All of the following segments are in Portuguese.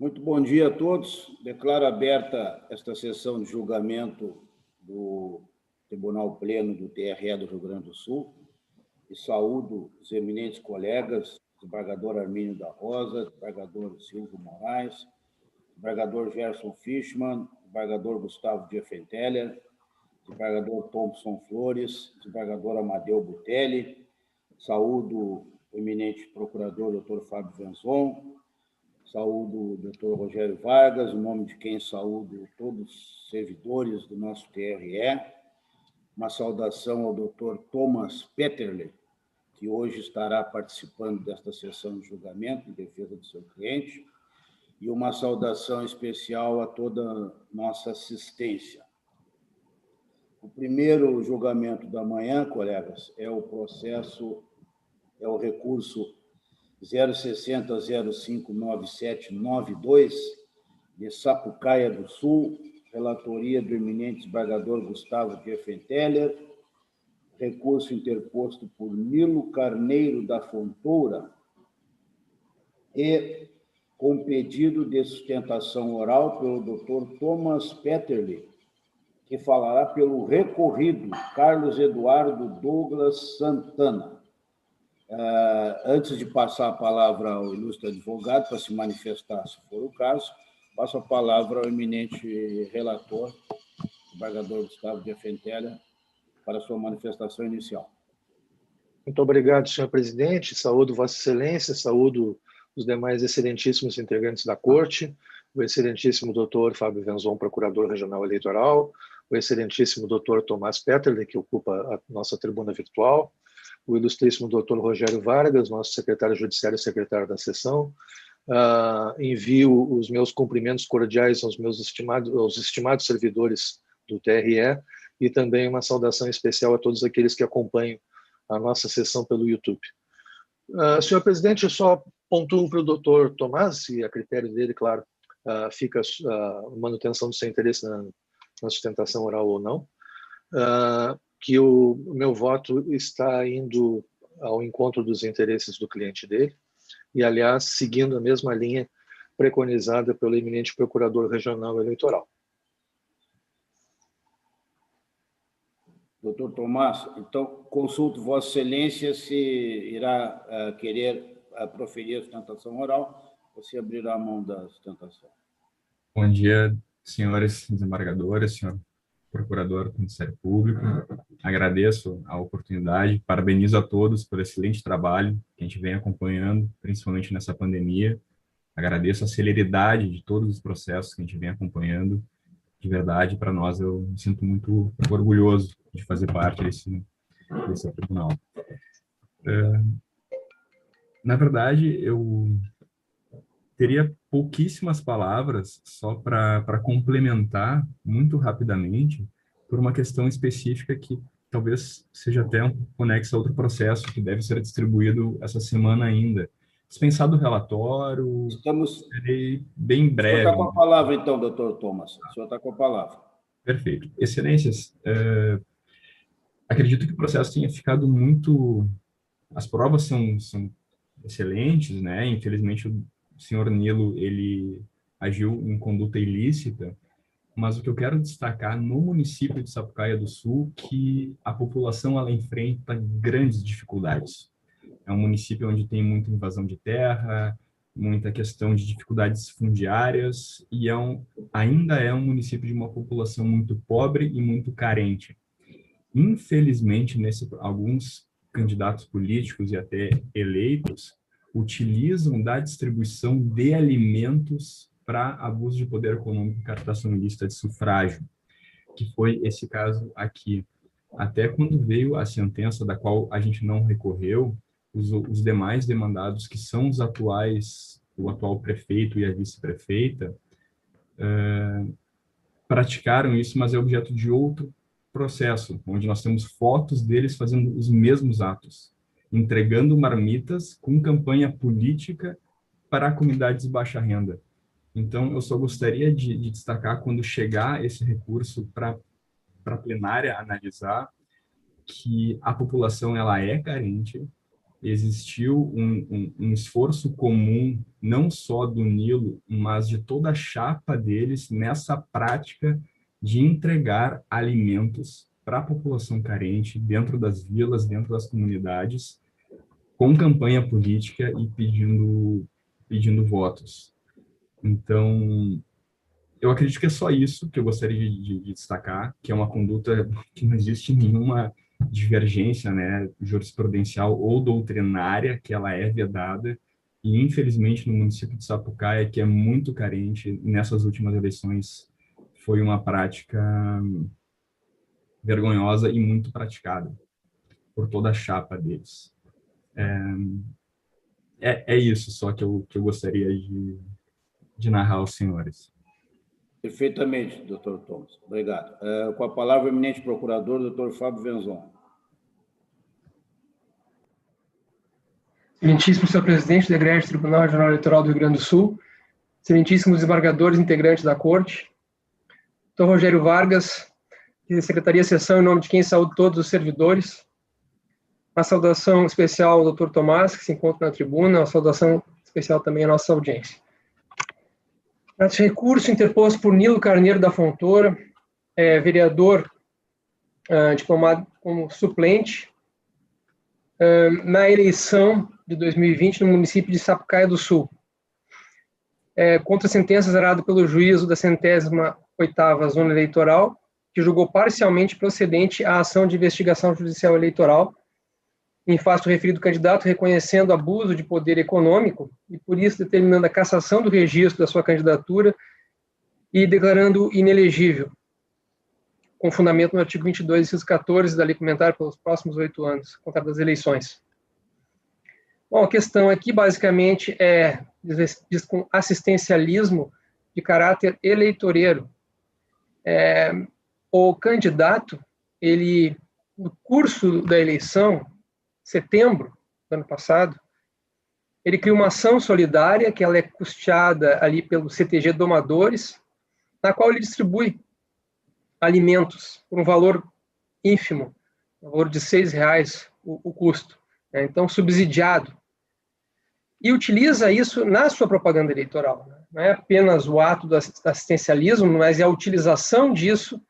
Muito bom dia a todos. Declaro aberta esta sessão de julgamento do Tribunal Pleno do TRE do Rio Grande do Sul e saúdo os eminentes colegas, desembargador Armínio da Rosa, desembargador Silvio Moraes, desembargador Gerson Fischmann, desembargador Gustavo Diefenteller, desembargador Thompson Flores, desembargador Amadeu Butelli, saúdo o eminente procurador Dr. Fábio Venzon, saúdo o Dr. Rogério Vargas, em nome de quem saúdo todos os servidores do nosso TRE. Uma saudação ao Dr. Thomas Petterle, que hoje estará participando desta sessão de julgamento em defesa do seu cliente, e uma saudação especial a toda a nossa assistência. O primeiro julgamento da manhã, colegas, é o recurso 060059792, de Sapucaia do Sul, relatoria do eminente desembargador Gustavo Diefenteller, recurso interposto por Nilo Carneiro da Fontoura e com pedido de sustentação oral pelo Dr. Thomas Petterle, que falará pelo recorrido Carlos Eduardo Douglas Santana. Antes de passar a palavra ao ilustre advogado para se manifestar, se for o caso, passo a palavra ao eminente relator, desembargador Gustavo Diefenteller, para a sua manifestação inicial. Muito obrigado, senhor presidente. Saúdo Vossa Excelência, saúdo os demais excelentíssimos integrantes da Corte, o excelentíssimo doutor Fábio Venzon, procurador regional eleitoral, o excelentíssimo doutor Tomás Petterle, que ocupa a nossa tribuna virtual, o ilustríssimo doutor Rogério Vargas, nosso secretário judiciário e secretário da sessão. Envio os meus cumprimentos cordiais aos estimados servidores do TRE e também uma saudação especial a todos aqueles que acompanham a nossa sessão pelo YouTube. Senhor presidente, eu só pontuo para o doutor Tomás, e a critério dele, claro, fica a manutenção do seu interesse na sustentação oral ou não, que o meu voto está indo ao encontro dos interesses do cliente dele e, aliás, seguindo a mesma linha preconizada pelo eminente procurador regional eleitoral. Doutor Tomás, então, consulto Vossa Excelência se irá querer proferir a sustentação oral ou se abrirá a mão da sustentação. Bom dia, senhores desembargadores, senhor procurador do Ministério Público. Agradeço a oportunidade, parabenizo a todos pelo excelente trabalho que a gente vem acompanhando, principalmente nessa pandemia. Agradeço a celeridade de todos os processos que a gente vem acompanhando. De verdade, para nós, eu me sinto muito orgulhoso de fazer parte desse tribunal. Na verdade, eu teria pouquíssimas palavras só para complementar muito rapidamente por uma questão específica que talvez seja até um conexo a outro processo que deve ser distribuído essa semana ainda. Dispensado o relatório, serei bem breve. O senhor está com a palavra, então, doutor Thomas. O senhor está com a palavra. Perfeito. Excelências, acredito que o processo tenha ficado muito... As provas são excelentes, né? Infelizmente, o senhor Nilo, ele agiu em conduta ilícita, mas o que eu quero destacar no município de Sapucaia do Sul, que a população ela enfrenta grandes dificuldades. É um município onde tem muita invasão de terra, muita questão de dificuldades fundiárias, e ainda é um município de uma população muito pobre e muito carente. Infelizmente, alguns candidatos políticos e até eleitos utilizam da distribuição de alimentos para abuso de poder econômico e captação ilícita de sufrágio, que foi esse caso aqui. Até quando veio a sentença da qual a gente não recorreu, os demais demandados, que são o atual prefeito e a vice-prefeita, praticaram isso, mas é objeto de outro processo, onde nós temos fotos deles fazendo os mesmos atos, entregando marmitas com campanha política para comunidades de baixa renda. Então, eu só gostaria de destacar, quando chegar esse recurso para a plenária analisar, que a população ela é carente, existiu um esforço comum, não só do Nilo, mas de toda a chapa deles nessa prática de entregar alimentos para a população carente dentro das vilas, dentro das comunidades, com campanha política e pedindo votos. Então, eu acredito que é só isso que eu gostaria de destacar, que é uma conduta que não existe nenhuma divergência, né, jurisprudencial ou doutrinária, que ela é vedada, e infelizmente no município de Sapucaia, que é muito carente, nessas últimas eleições foi uma prática vergonhosa e muito praticada por toda a chapa deles. É isso só que eu gostaria de narrar aos senhores. Perfeitamente, doutor Thomas. Obrigado. Com a palavra, o eminente procurador, doutor Fábio Venzon. Excelentíssimo senhor presidente do Egrégio Tribunal Regional Eleitoral do Rio Grande do Sul, excelentíssimos desembargadores integrantes da Corte, doutor Rogério Vargas, da Secretaria de Sessão, em nome de quem saúdo todos os servidores, uma saudação especial ao doutor Tomás, que se encontra na tribuna, uma saudação especial também à nossa audiência. Esse recurso interposto por Nilo Carneiro da Fontoura, vereador diplomado como suplente, na eleição de 2020 no município de Sapucaia do Sul, contra a sentença zerada pelo juízo da 108ª Zona Eleitoral, que julgou parcialmente procedente a ação de investigação judicial eleitoral em face do referido candidato, reconhecendo abuso de poder econômico e, por isso, determinando a cassação do registro da sua candidatura e declarando inelegível, com fundamento no artigo 22, inciso 14 da Lei Complementar pelos próximos 8 anos, contra das eleições. Bom, a questão aqui, basicamente, diz com assistencialismo de caráter eleitoreiro. O candidato, ele, no curso da eleição, setembro do ano passado, ele cria uma ação solidária, que ela é custeada ali pelo CTG Domadores, na qual ele distribui alimentos por um valor ínfimo, um valor de R$6 o custo, né? Então subsidiado, e utiliza isso na sua propaganda eleitoral, né? Não é apenas o ato do assistencialismo, mas é a utilização disso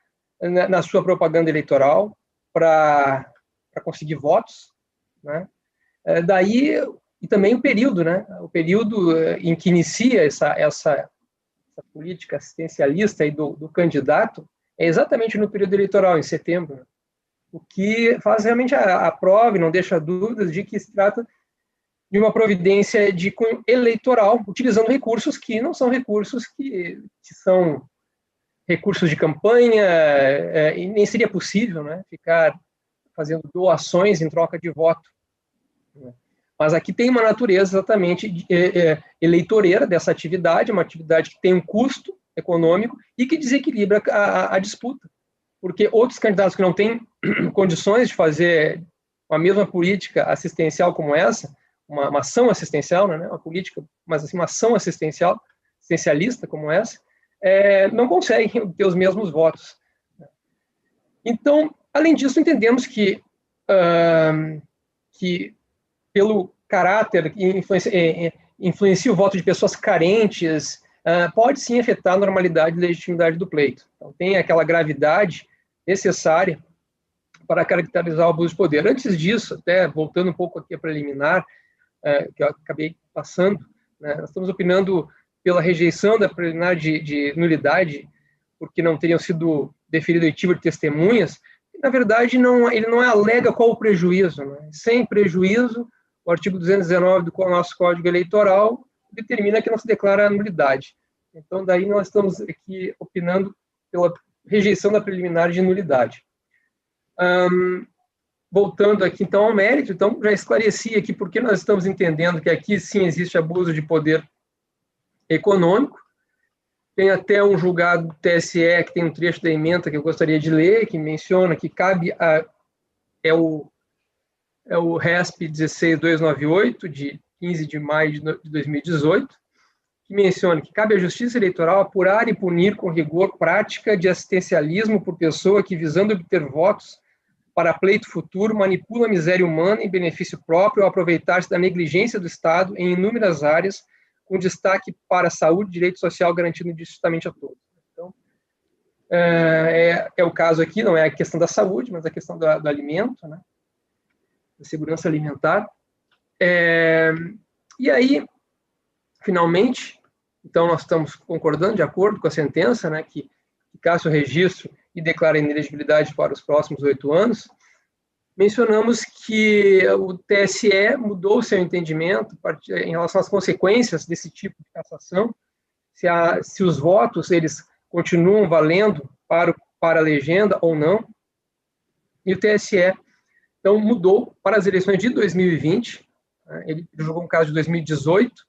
na sua propaganda eleitoral para conseguir votos, né? Daí, e também o período, né? O período em que inicia essa política assistencialista aí do candidato é exatamente no período eleitoral, em setembro, né? O que faz realmente a prova e não deixa dúvidas de que se trata de uma providência de cunho eleitoral, utilizando recursos que não são recursos que são recursos de campanha, e nem seria possível, né, ficar fazendo doações em troca de voto. Mas aqui tem uma natureza exatamente eleitoreira dessa atividade, uma atividade que tem um custo econômico e que desequilibra a disputa, porque outros candidatos que não têm condições de fazer a mesma política assistencial como essa, uma ação assistencial, né, uma política, mas assim, uma ação assistencialista como essa, não conseguem ter os mesmos votos. Então, além disso, entendemos que pelo caráter que influencia o voto de pessoas carentes, pode sim afetar a normalidade e legitimidade do pleito. Então, tem aquela gravidade necessária para caracterizar o abuso de poder. Antes disso, até voltando um pouco aqui a preliminar, que eu acabei passando, né, nós estamos opinando pela rejeição da preliminar de nulidade, porque não teriam sido deferido oitiva de testemunhas. Na verdade, ele não alega qual o prejuízo, né? Sem prejuízo, o artigo 219 do nosso Código Eleitoral determina que não se declara nulidade. Então, daí nós estamos aqui opinando pela rejeição da preliminar de nulidade. Voltando aqui, então, ao mérito, então, já esclareci aqui porque nós estamos entendendo que aqui, sim, existe abuso de poder econômico. Tem até um julgado do TSE, que tem um trecho da ementa que eu gostaria de ler, que menciona que cabe é o RESP 16298, de 15 de maio de 2018, que menciona que cabe à Justiça Eleitoral apurar e punir com rigor prática de assistencialismo por pessoa que, visando obter votos para pleito futuro, manipula a miséria humana em benefício próprio ao aproveitar-se da negligência do Estado em inúmeras áreas, com destaque para a saúde e direito social garantido indistintamente a todos. Então, é o caso aqui, não é a questão da saúde, mas a questão do alimento, né? Da segurança alimentar. E aí, finalmente, então nós estamos concordando, de acordo com a sentença, né, que caça o registro e declara inelegibilidade para os próximos 8 anos, mencionamos que o TSE mudou o seu entendimento em relação às consequências desse tipo de cassação, se os votos eles continuam valendo para a legenda ou não, e o TSE, então, mudou para as eleições de 2020, ele julgou um caso de 2018,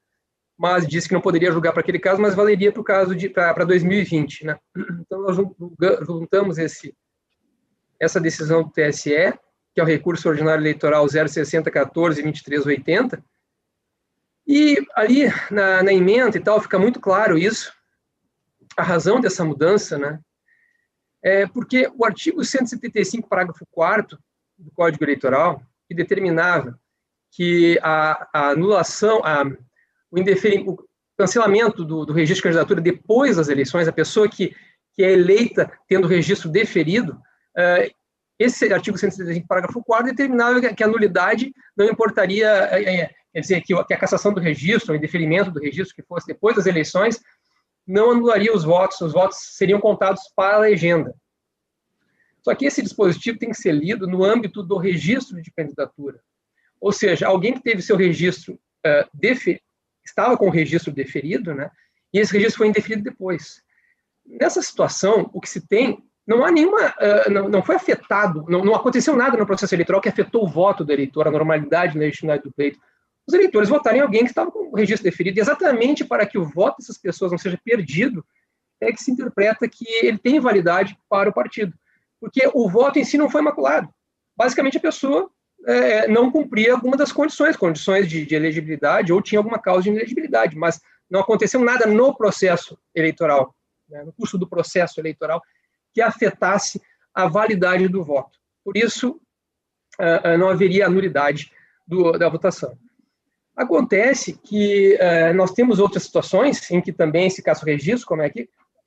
mas disse que não poderia julgar para aquele caso, mas valeria para o caso para 2020, né? Então, nós juntamos essa decisão do TSE, que é o recurso ordinário eleitoral 06014-2380, e ali na emenda e tal, fica muito claro isso, a razão dessa mudança, né? Porque o artigo 175, parágrafo 4º do Código Eleitoral, que determinava que a anulação, o cancelamento do registro de candidatura depois das eleições, a pessoa que é eleita tendo o registro deferido, esse artigo 175, parágrafo 4º, determinava que a nulidade não importaria, quer dizer, que a cassação do registro, o indeferimento do registro que fosse depois das eleições, não anularia os votos seriam contados para a legenda. Só que esse dispositivo tem que ser lido no âmbito do registro de candidatura. Ou seja, alguém que teve seu registro estava com o registro deferido, né? E esse registro foi indeferido depois. Nessa situação, o que se tem, não há nenhuma, não foi afetado, não aconteceu nada no processo eleitoral que afetou o voto do eleitor, a normalidade na legitimidade do pleito. Os eleitores votaram em alguém que estava com o registro deferido, e exatamente para que o voto dessas pessoas não seja perdido, é que se interpreta que ele tem validade para o partido. Porque o voto em si não foi maculado. Basicamente, a pessoa não cumpria alguma das condições de elegibilidade, ou tinha alguma causa de inelegibilidade, mas não aconteceu nada no processo eleitoral, né, no curso do processo eleitoral, que afetasse a validade do voto. Por isso, não haveria nulidade da votação. Acontece que nós temos outras situações em que também se caça o registro, como é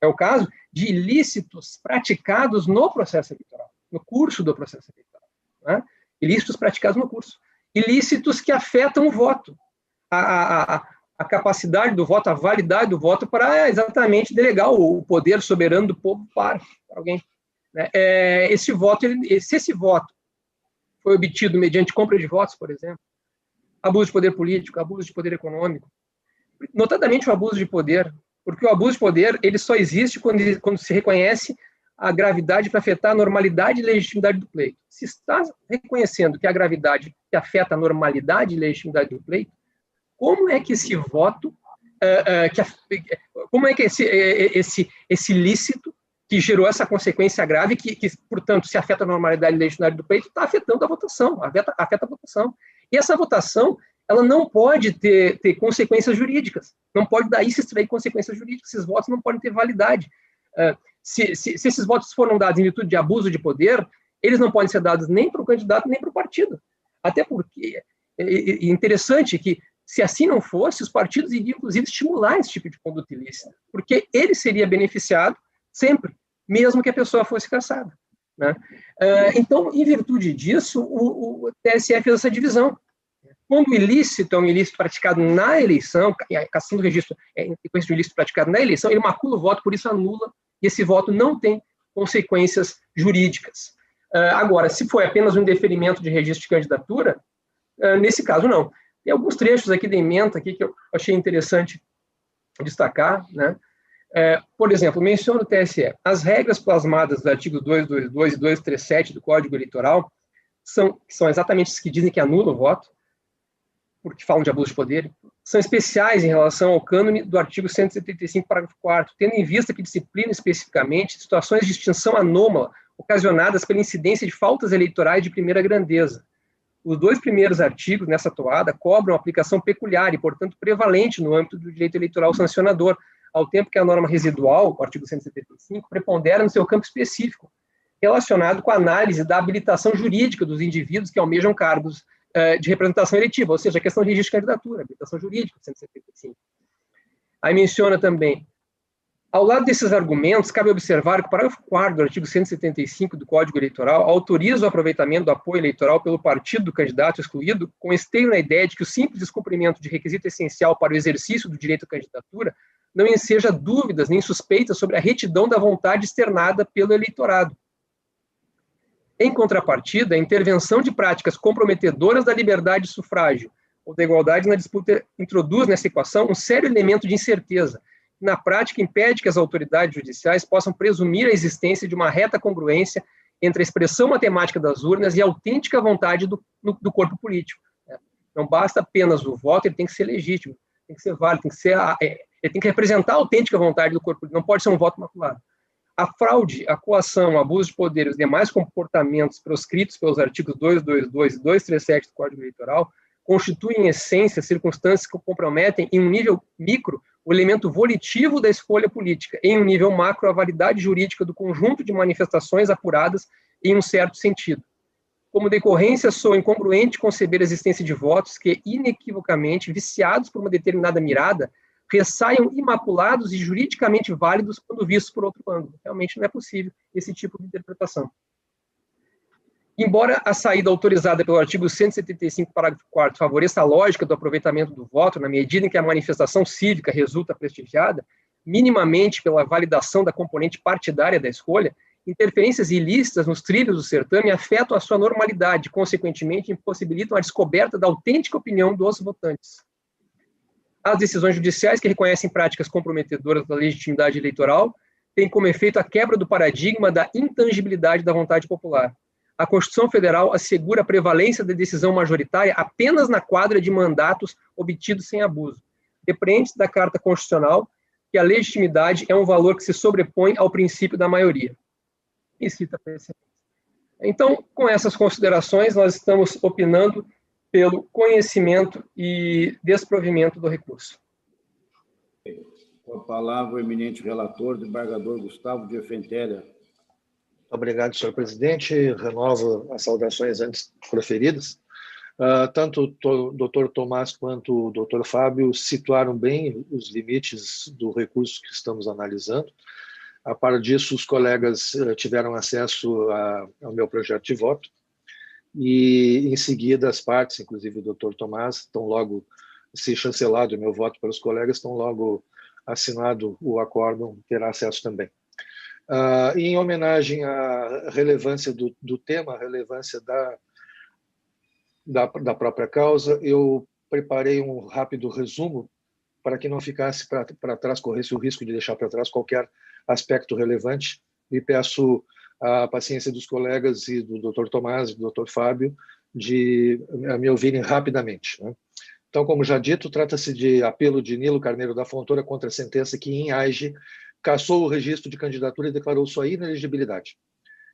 o caso, de ilícitos praticados no processo eleitoral, no curso do processo eleitoral, né? Ilícitos praticados no curso. Ilícitos que afetam o voto, a capacidade do voto, a validade do voto para exatamente delegar o poder soberano do povo para alguém, né? Se esse voto foi obtido mediante compra de votos, por exemplo, abuso de poder político, abuso de poder econômico, notadamente o abuso de poder, porque o abuso de poder ele só existe quando se reconhece a gravidade para afetar a normalidade e legitimidade do pleito. Se está reconhecendo que a gravidade que afeta a normalidade e legitimidade do pleito, como é que esse voto, como é que esse ilícito que gerou essa consequência grave, que portanto, se afeta a normalidade e legitimidade do pleito, está afetando a votação, afeta a votação. E essa votação, ela não pode ter consequências jurídicas, não pode daí se extrair consequências jurídicas, esses votos não podem ter validade. Se esses votos foram dados em virtude de abuso de poder, eles não podem ser dados nem para o candidato, nem para o partido. Até porque é interessante que, se assim não fosse, os partidos iriam, inclusive, estimular esse tipo de conduta ilícita, porque ele seria beneficiado sempre, mesmo que a pessoa fosse cassada, né? Então, em virtude disso, o TSE fez essa divisão. Quando o ilícito é um ilícito praticado na eleição, a cassação do registro é um ilícito praticado na eleição, ele macula o voto, por isso anula, e esse voto não tem consequências jurídicas. Agora, se foi apenas um indeferimento de registro de candidatura, nesse caso não. Tem alguns trechos aqui da ementa aqui que eu achei interessante destacar, né? Por exemplo, menciona o TSE. As regras plasmadas do artigo 222 e 237 do Código Eleitoral são exatamente as que dizem que anulam o voto, porque falam de abuso de poder, são especiais em relação ao cânone do artigo 175, parágrafo 4º, tendo em vista que disciplina especificamente situações de extinção anômala ocasionadas pela incidência de faltas eleitorais de primeira grandeza. Os 2 primeiros artigos nessa toada cobram aplicação peculiar e, portanto, prevalente no âmbito do direito eleitoral sancionador, ao tempo que a norma residual, o artigo 175, prepondera no seu campo específico, relacionado com a análise da habilitação jurídica dos indivíduos que almejam cargos de representação eletiva, ou seja, a questão de registro de candidatura, habilitação jurídica, 175. Aí menciona também, ao lado desses argumentos, cabe observar que o parágrafo 4º do artigo 175 do Código Eleitoral autoriza o aproveitamento do apoio eleitoral pelo partido do candidato excluído, com esteio na ideia de que o simples descumprimento de requisito essencial para o exercício do direito à candidatura não enseja dúvidas nem suspeitas sobre a retidão da vontade externada pelo eleitorado. Em contrapartida, a intervenção de práticas comprometedoras da liberdade de sufrágio ou da igualdade na disputa introduz nessa equação um sério elemento de incerteza, que na prática impede que as autoridades judiciais possam presumir a existência de uma reta congruência entre a expressão matemática das urnas e a autêntica vontade do corpo político. Não basta apenas o voto, ele tem que ser legítimo, tem que ser válido, ele tem que representar a autêntica vontade do corpo político, não pode ser um voto maculado. A fraude, a coação, o abuso de poder e os demais comportamentos proscritos pelos artigos 222 e 237 do Código Eleitoral constituem, em essência, circunstâncias que comprometem, em um nível micro, o elemento volitivo da escolha política, em um nível macro, a validade jurídica do conjunto de manifestações apuradas em um certo sentido. Como decorrência, sou incongruente conceber a existência de votos que, inequivocamente, viciados por uma determinada mirada, ressaiam imaculados e juridicamente válidos quando vistos por outro ângulo. Realmente não é possível esse tipo de interpretação. Embora a saída autorizada pelo artigo 175, parágrafo 4º, favoreça a lógica do aproveitamento do voto, na medida em que a manifestação cívica resulta prestigiada, minimamente pela validação da componente partidária da escolha, interferências ilícitas nos trilhos do certame afetam a sua normalidade, consequentemente impossibilitam a descoberta da autêntica opinião dos votantes. As decisões judiciais que reconhecem práticas comprometedoras da legitimidade eleitoral têm como efeito a quebra do paradigma da intangibilidade da vontade popular. A Constituição Federal assegura a prevalência da decisão majoritária apenas na quadra de mandatos obtidos sem abuso. Depreende-se da Carta Constitucional que a legitimidade é um valor que se sobrepõe ao princípio da maioria. E cita a precedência. Então, com essas considerações, nós estamos opinando pelo conhecimento e desprovimento do recurso. Com a palavra, o eminente relator, desembargador Gustavo de Offenthaler. Obrigado, senhor presidente. Renovo as saudações antes proferidas. Tanto o doutor Tomás quanto o doutor Fábio situaram bem os limites do recurso que estamos analisando. A par disso, os colegas tiveram acesso ao meu projeto de voto e, em seguida, as partes, inclusive o doutor Tomás, estão logo, se chancelado o meu voto para os colegas, estão logo assinado o acórdão, terá acesso também. Em homenagem à relevância do tema, a relevância da própria causa, eu preparei um rápido resumo para que não ficasse para trás, corresse o risco de deixar para trás qualquer aspecto relevante, e peço a paciência dos colegas e do Dr. Tomás e do Dr. Fábio de me ouvirem rapidamente, né? Então, como já dito, trata-se de apelo de Nilo Carneiro da Fontoura contra a sentença que, em AIGE, cassou o registro de candidatura e declarou sua inelegibilidade.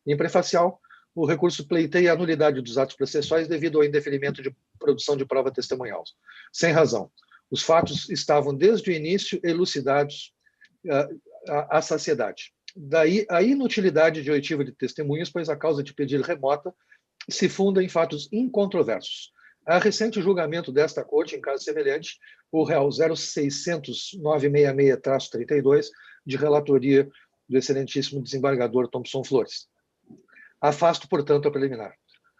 Em prefacial, o recurso pleiteia a nulidade dos atos processuais devido ao indeferimento de produção de prova testemunhal. Sem razão. Os fatos estavam, desde o início, elucidados à saciedade. Daí a inutilidade de oitiva de testemunhas, pois a causa de pedir remota se funda em fatos incontroversos. A recente julgamento desta Corte, em caso semelhante, o Real 0600-966-32, de relatoria do excelentíssimo desembargador Thompson Flores. Afasto, portanto, a preliminar.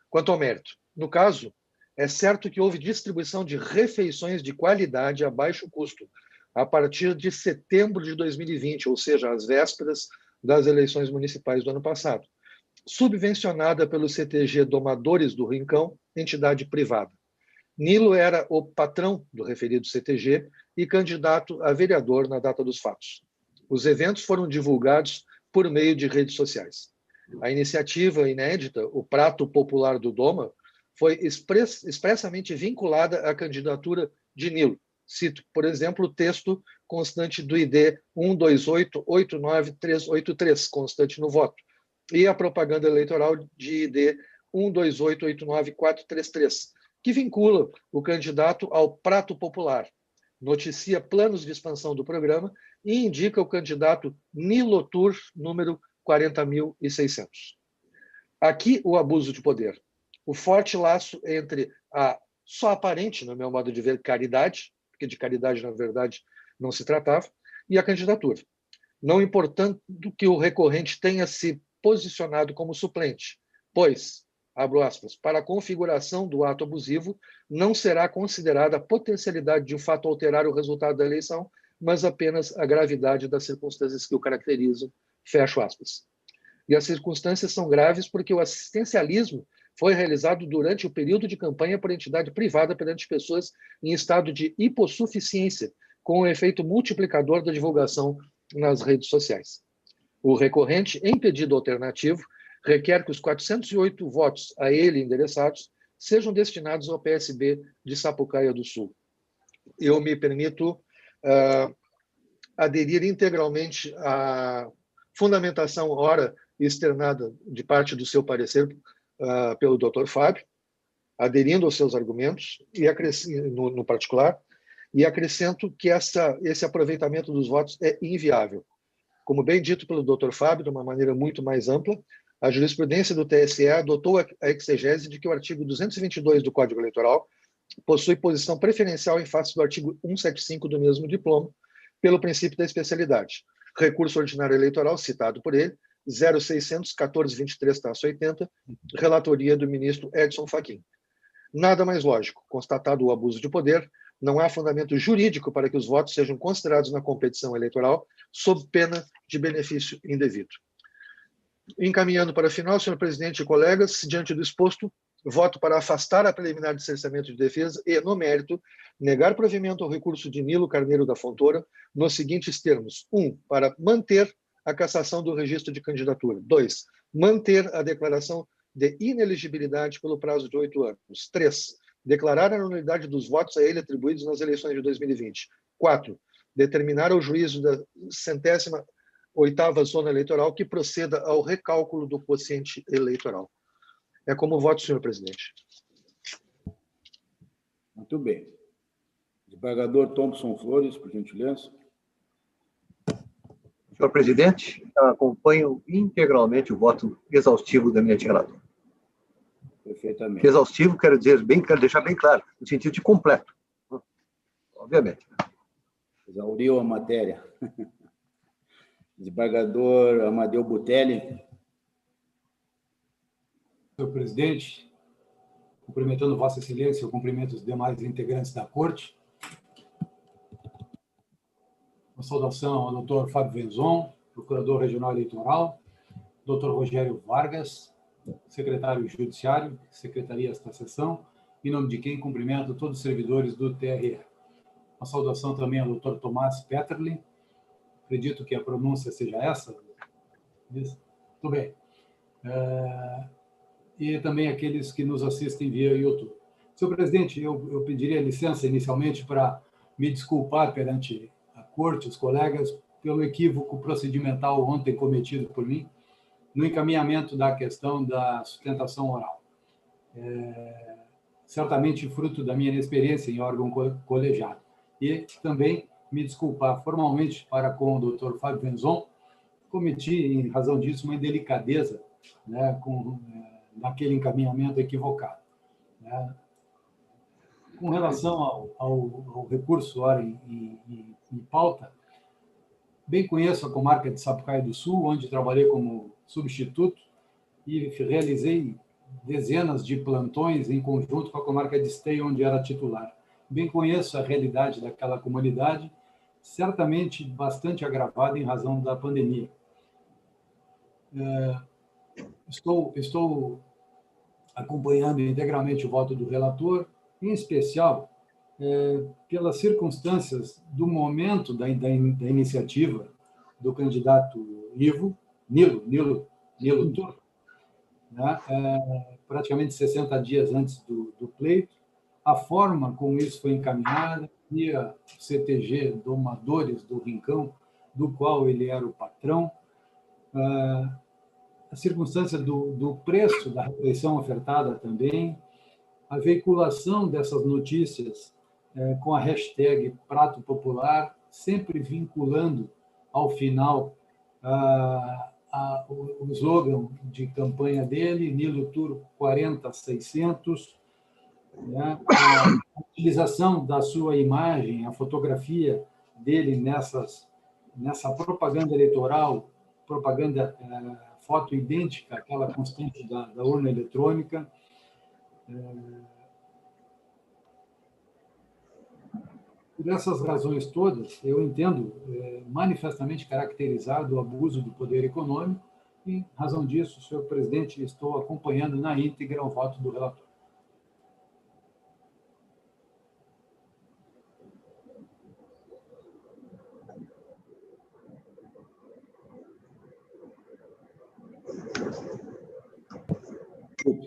Quanto ao mérito, no caso, é certo que houve distribuição de refeições de qualidade a baixo custo, a partir de setembro de 2020, ou seja, às vésperas das eleições municipais do ano passado, subvencionada pelo CTG Domadores do Rincão, entidade privada. Nilo era o patrão do referido CTG e candidato a vereador na data dos fatos. Os eventos foram divulgados por meio de redes sociais. A iniciativa inédita, o Prato Popular do Doma, foi expressamente vinculada à candidatura de Nilo. Cito, por exemplo, o texto constante do ID 1288983, constante no voto, e a propaganda eleitoral de ID 1288943, que vincula o candidato ao Prato Popular, noticia planos de expansão do programa e indica o candidato Nilotur, número 40.600. Aqui, o abuso de poder. O forte laço entre a só aparente, no meu modo de ver, caridade, porque de caridade, na verdade, não se tratava, e a candidatura. Não importando que o recorrente tenha se posicionado como suplente, pois, abro aspas, para a configuração do ato abusivo, não será considerada a potencialidade de o fato alterar o resultado da eleição, mas apenas a gravidade das circunstâncias que o caracterizam, fecho aspas. E as circunstâncias são graves porque o assistencialismo foi realizado durante o período de campanha por entidade privada perante pessoas em estado de hipossuficiência, com o efeito multiplicador da divulgação nas redes sociais. O recorrente, em pedido alternativo, requer que os 408 votos a ele endereçados sejam destinados ao PSB de Sapucaia do Sul. Eu me permito aderir integralmente à fundamentação, ora externada de parte do seu parecer pelo Dr. Fábio, aderindo aos seus argumentos, e no particular, e acrescento que esse aproveitamento dos votos é inviável. Como bem dito pelo Dr. Fábio, de uma maneira muito mais ampla, a jurisprudência do TSE adotou a exegese de que o artigo 222 do Código Eleitoral possui posição preferencial em face do artigo 175 do mesmo diploma, pelo princípio da especialidade. Recurso ordinário eleitoral, citado por ele, 0600 1423-80, relatoria do ministro Edson Fachin. Nada mais lógico, constatado o abuso de poder, não há fundamento jurídico para que os votos sejam considerados na competição eleitoral sob pena de benefício indevido. Encaminhando para o final, senhor presidente e colegas, diante do exposto, voto para afastar a preliminar de cerceamento de defesa e, no mérito, negar provimento ao recurso de Nilo Carneiro da Fontoura nos seguintes termos. 1. Para manter a cassação do registro de candidatura. 2. Manter a declaração de inelegibilidade pelo prazo de 8 anos. 3. Declarar a nulidade dos votos a ele atribuídos nas eleições de 2020. 4. Determinar ao juízo da 108ª zona eleitoral que proceda ao recálculo do quociente eleitoral. É como voto, senhor presidente. Muito bem. Desembargador Thompson Flores, por gentileza. Senhor presidente, eu acompanho integralmente o voto exaustivo do eminente relator. Perfeitamente. Exaustivo, quero deixar bem claro, no sentido de completo, obviamente. Exauriu a matéria. Desembargador Amadeu Butelli. Senhor presidente, cumprimentando Vossa Excelência, eu cumprimento os demais integrantes da Corte. Uma saudação ao Dr. Fábio Venzon, Procurador Regional Eleitoral, Dr. Rogério Vargas, Secretário Judiciário, Secretaria desta sessão, em nome de quem cumprimento todos os servidores do TRE. Uma saudação também ao Dr. Tomás Peterli, acredito que a pronúncia seja essa. Isso? Muito bem. E também aqueles que nos assistem via YouTube. Senhor presidente, eu pediria licença inicialmente para me desculpar perante a Corte, os colegas, pelo equívoco procedimental ontem cometido por mim no encaminhamento da questão da sustentação oral. Certamente fruto da minha inexperiência em órgão colegiado. E também me desculpar formalmente para com o Dr. Fábio Venzon, cometi, em razão disso, uma indelicadeza, né, naquele encaminhamento equivocado. Né. Com relação ao recurso ora em pauta, bem conheço a comarca de Sapucaia do Sul, onde trabalhei como substituto e realizei dezenas de plantões em conjunto com a comarca de Esteio, onde era titular. Bem conheço a realidade daquela comunidade, certamente bastante agravada em razão da pandemia. Estou acompanhando integralmente o voto do relator, em especial pelas circunstâncias do momento da iniciativa do candidato Nilo Turco, né? Praticamente 60 dias antes do pleito, a forma como isso foi encaminhada, via CTG Domadores do Rincão, do qual ele era o patrão, a circunstância do preço da refeição ofertada também, a veiculação dessas notícias com a hashtag Prato Popular, sempre vinculando ao final o slogan de campanha dele, Nilo Tour 40600, né? A utilização da sua imagem, a fotografia dele nessa propaganda eleitoral, propaganda foto idêntica àquela constante da urna eletrônica. Por essas razões todas, eu entendo manifestamente caracterizado o abuso do poder econômico e, em razão disso, senhor presidente, estou acompanhando na íntegra o voto do relator.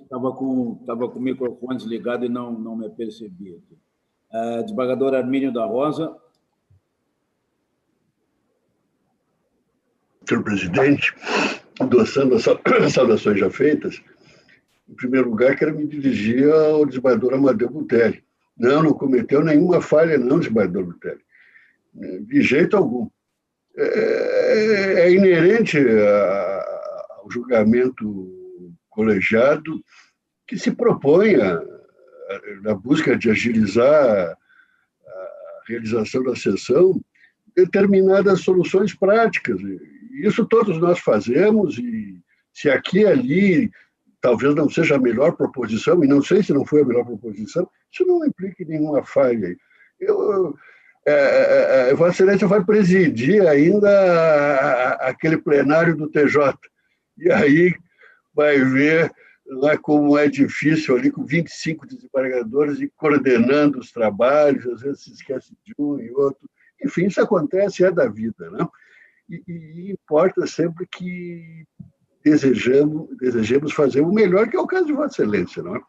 Estava com o microfone desligado e não me apercebi. Desembargador Armínio da Rosa. Senhor presidente, endossando as saudações já feitas, em primeiro lugar, quero me dirigir ao desembargador Amadeu Butelli. Não cometeu nenhuma falha, não, desembargador Butelli. De jeito algum. É inerente ao julgamento colegiado que se propõe na busca de agilizar a realização da sessão determinadas soluções práticas. Isso todos nós fazemos, e se aqui e ali talvez não seja a melhor proposição, e não sei se não foi a melhor proposição, isso não implica nenhuma falha. Vossa Excelência vai presidir ainda aquele plenário do TJ, e aí vai ver lá como é difícil ali com 25 desembargadores e coordenando os trabalhos, às vezes se esquece de um e outro. Enfim, isso acontece, é da vida, né? E importa sempre que desejemos fazer o melhor, que é o caso de Vossa Excelência, não é?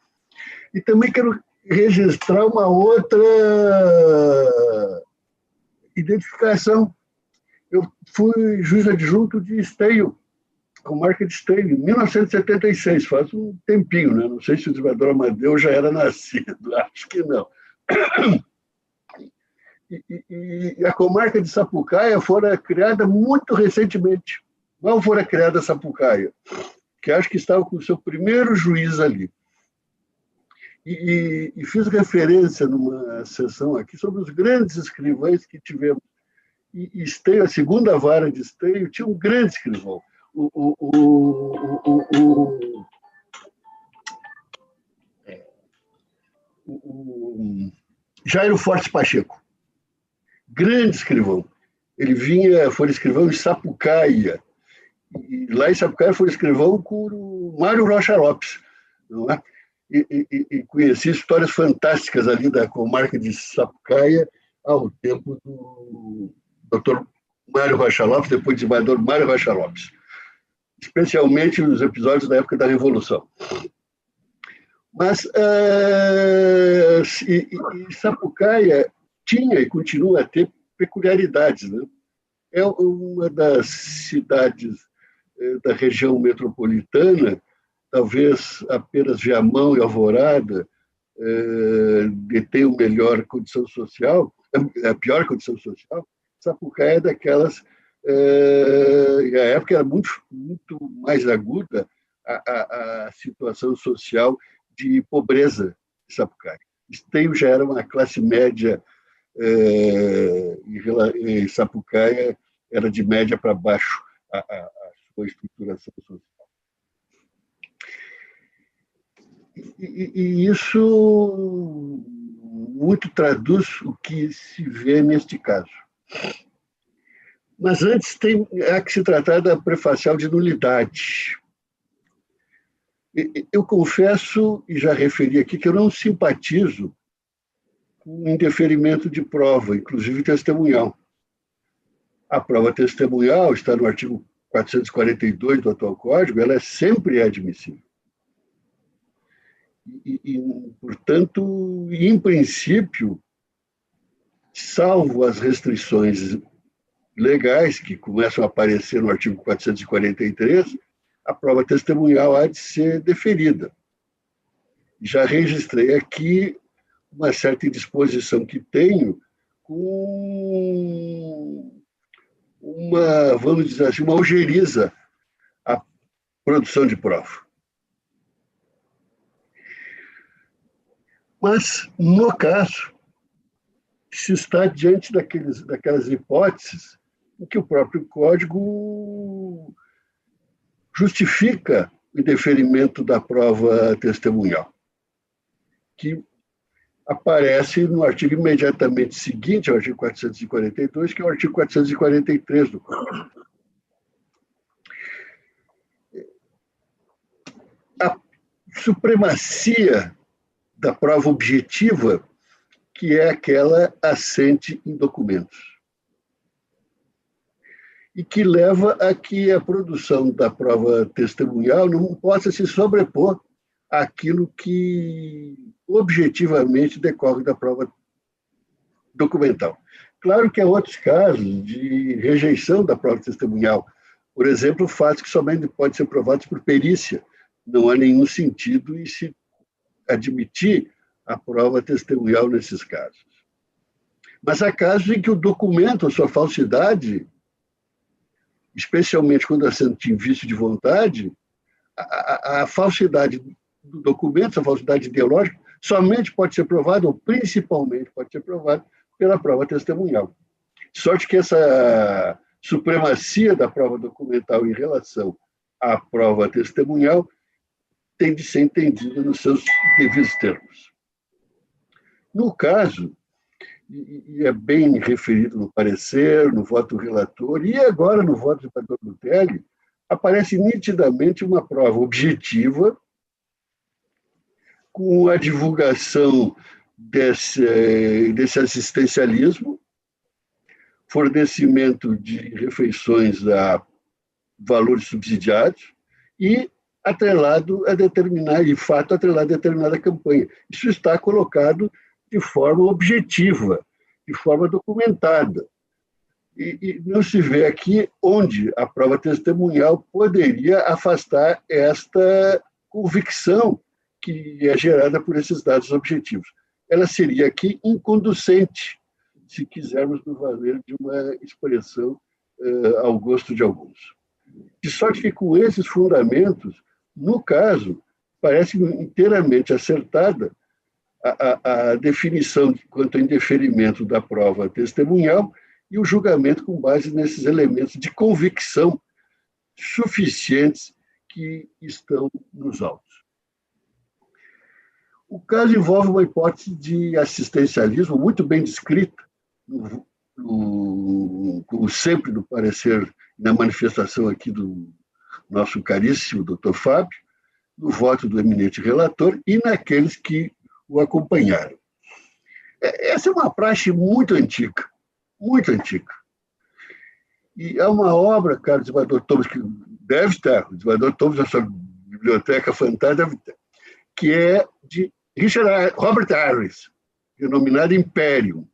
E também quero registrar uma outra identificação. Eu fui juiz adjunto de Esteio, comarca de Esteio, em 1976, faz um tempinho, né? Não sei se o desembargador Amadeu já era nascido, acho que não. E a comarca de Sapucaia fora criada muito recentemente. Não fora criada Sapucaia, que acho que estava com o seu primeiro juiz ali. E fiz referência numa sessão aqui sobre os grandes escrivães que tivemos. E Esteio, a segunda vara de Esteio, tinha um grande escrivão. O Jairo Fortes Pacheco, grande escrivão. Ele foi escrivão em Sapucaia. E lá em Sapucaia foi escrivão com o Mário Rocha Lopes, não é? E conheci histórias fantásticas ali da comarca de Sapucaia ao tempo do Dr. Mário Rocha Lopes, depois desembargador Mário Rocha Lopes, especialmente nos episódios da época da Revolução. Mas Sapucaia tinha e continua a ter peculiaridades, né? É uma das cidades da região metropolitana, talvez apenas Viamão e Alvorada detêm a melhor condição social, a pior condição social. Sapucaia é daquelas, e a época era muito mais aguda a situação social de pobreza de Sapucaia. Esteio já era uma classe média, e Sapucaia era de média para baixo a sua estruturação social. E isso muito traduz o que se vê neste caso. Mas antes há que se tratar da prefacial de nulidade. Eu confesso, e já referi aqui, que eu não simpatizo com o indeferimento de prova, inclusive testemunhal. A prova testemunhal está no artigo 442 do atual Código, ela sempre é admissível. Portanto, em princípio, salvo as restrições legais que começam a aparecer no artigo 443, a prova testemunhal há de ser deferida. Já registrei aqui uma certa indisposição que tenho com vamos dizer assim, uma ojeriza produção de prova. Mas, no caso, se está diante daquelas hipóteses em que o próprio Código justifica o indeferimento da prova testemunhal, que aparece no artigo imediatamente seguinte ao artigo 442, que é o artigo 443 do Código. A supremacia da prova objetiva, que é aquela assente em documentos, e que leva a que a produção da prova testemunhal não possa se sobrepor àquilo que objetivamente decorre da prova documental. Claro que há outros casos de rejeição da prova testemunhal. Por exemplo, fatos que somente podem ser provados por perícia. Não há nenhum sentido em se admitir a prova testemunhal nesses casos. Mas há casos em que o documento, a sua falsidade, especialmente quando assente em vício de vontade, a falsidade do documento, a falsidade ideológica, somente pode ser provada, ou principalmente pode ser provada, pela prova testemunhal. Sorte que essa supremacia da prova documental em relação à prova testemunhal tem de ser entendida nos seus devidos termos. No caso, e é bem referido no parecer, no voto do relator, e agora no voto do desembargador Butelli, aparece nitidamente uma prova objetiva com a divulgação desse assistencialismo, fornecimento de refeições a valores subsidiados e atrelado a determinada campanha. Isso está colocado de forma objetiva, de forma documentada. E não se vê aqui onde a prova testemunhal poderia afastar esta convicção que é gerada por esses dados objetivos. Ela seria aqui inconducente, se quisermos nos valer de uma expressão ao gosto de alguns. De sorte que, com esses fundamentos, no caso, parece inteiramente acertada a definição quanto ao indeferimento da prova testemunhal e o julgamento com base nesses elementos de convicção suficientes que estão nos autos. O caso envolve uma hipótese de assistencialismo muito bem descrita, como sempre no parecer, na manifestação aqui do nosso caríssimo doutor Fábio, no voto do eminente relator e naqueles que o acompanharam. Essa é uma praxe muito antiga, muito antiga. E é uma obra, caro desembargador Thomas, que deve estar, o desembargador Thomas, na sua biblioteca fantástica, deve ter, que é de Robert Harris, denominada Imperium,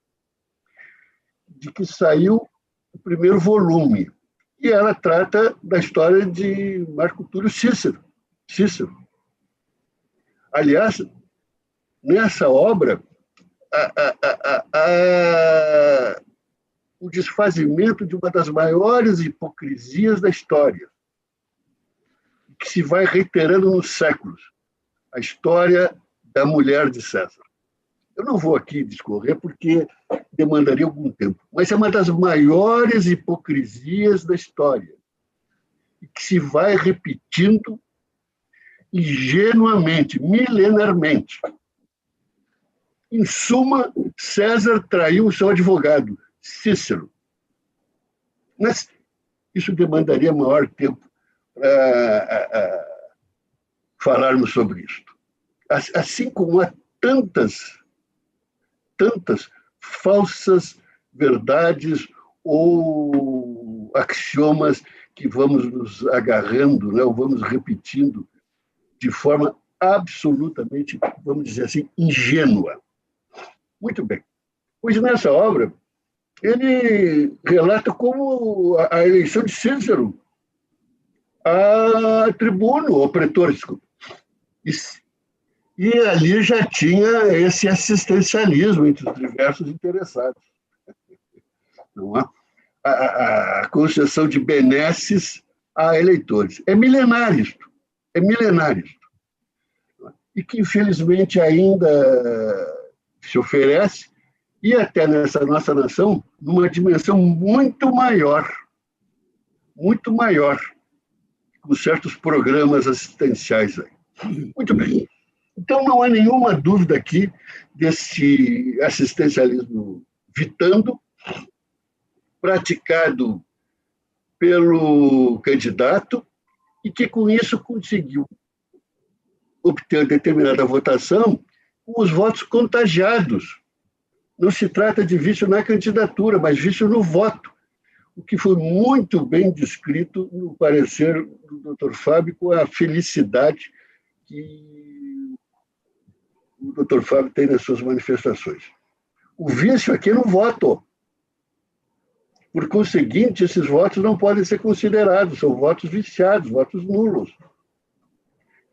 de que saiu o primeiro volume. E ela trata da história de Marco Túlio Cícero. Aliás, nessa obra, o desfazimento de uma das maiores hipocrisias da história, que se vai reiterando nos séculos, a história da mulher de César. Eu não vou aqui discorrer porque demandaria algum tempo, mas é uma das maiores hipocrisias da história, e que se vai repetindo ingenuamente, milenarmente. Em suma, César traiu o seu advogado, Cícero. Mas isso demandaria maior tempo para falarmos sobre isso. Assim como há tantas falsas verdades ou axiomas que vamos nos agarrando, né, ou vamos repetindo de forma absolutamente, vamos dizer assim, ingênua. Muito bem. Pois nessa obra, ele relata como a eleição de Cícero a tribuno, ou pretor, desculpa. E ali já tinha esse assistencialismo entre os diversos interessados. Não é? A concessão de benesses a eleitores. É milenar isto. É milenar isto. E que, infelizmente, ainda se oferece, e até nessa nossa nação, numa dimensão muito maior, com certos programas assistenciais aí. Muito bem. Então, não há nenhuma dúvida aqui desse assistencialismo vitando, praticado pelo candidato, e que, com isso, conseguiu obter determinada votação com os votos contagiados. Não se trata de vício na candidatura, mas vício no voto, o que foi muito bem descrito no parecer do Dr. Fábio, com a felicidade que o Dr. Fábio tem nas suas manifestações. O vício aqui é no voto. Por conseguinte, esses votos não podem ser considerados, são votos viciados, votos nulos.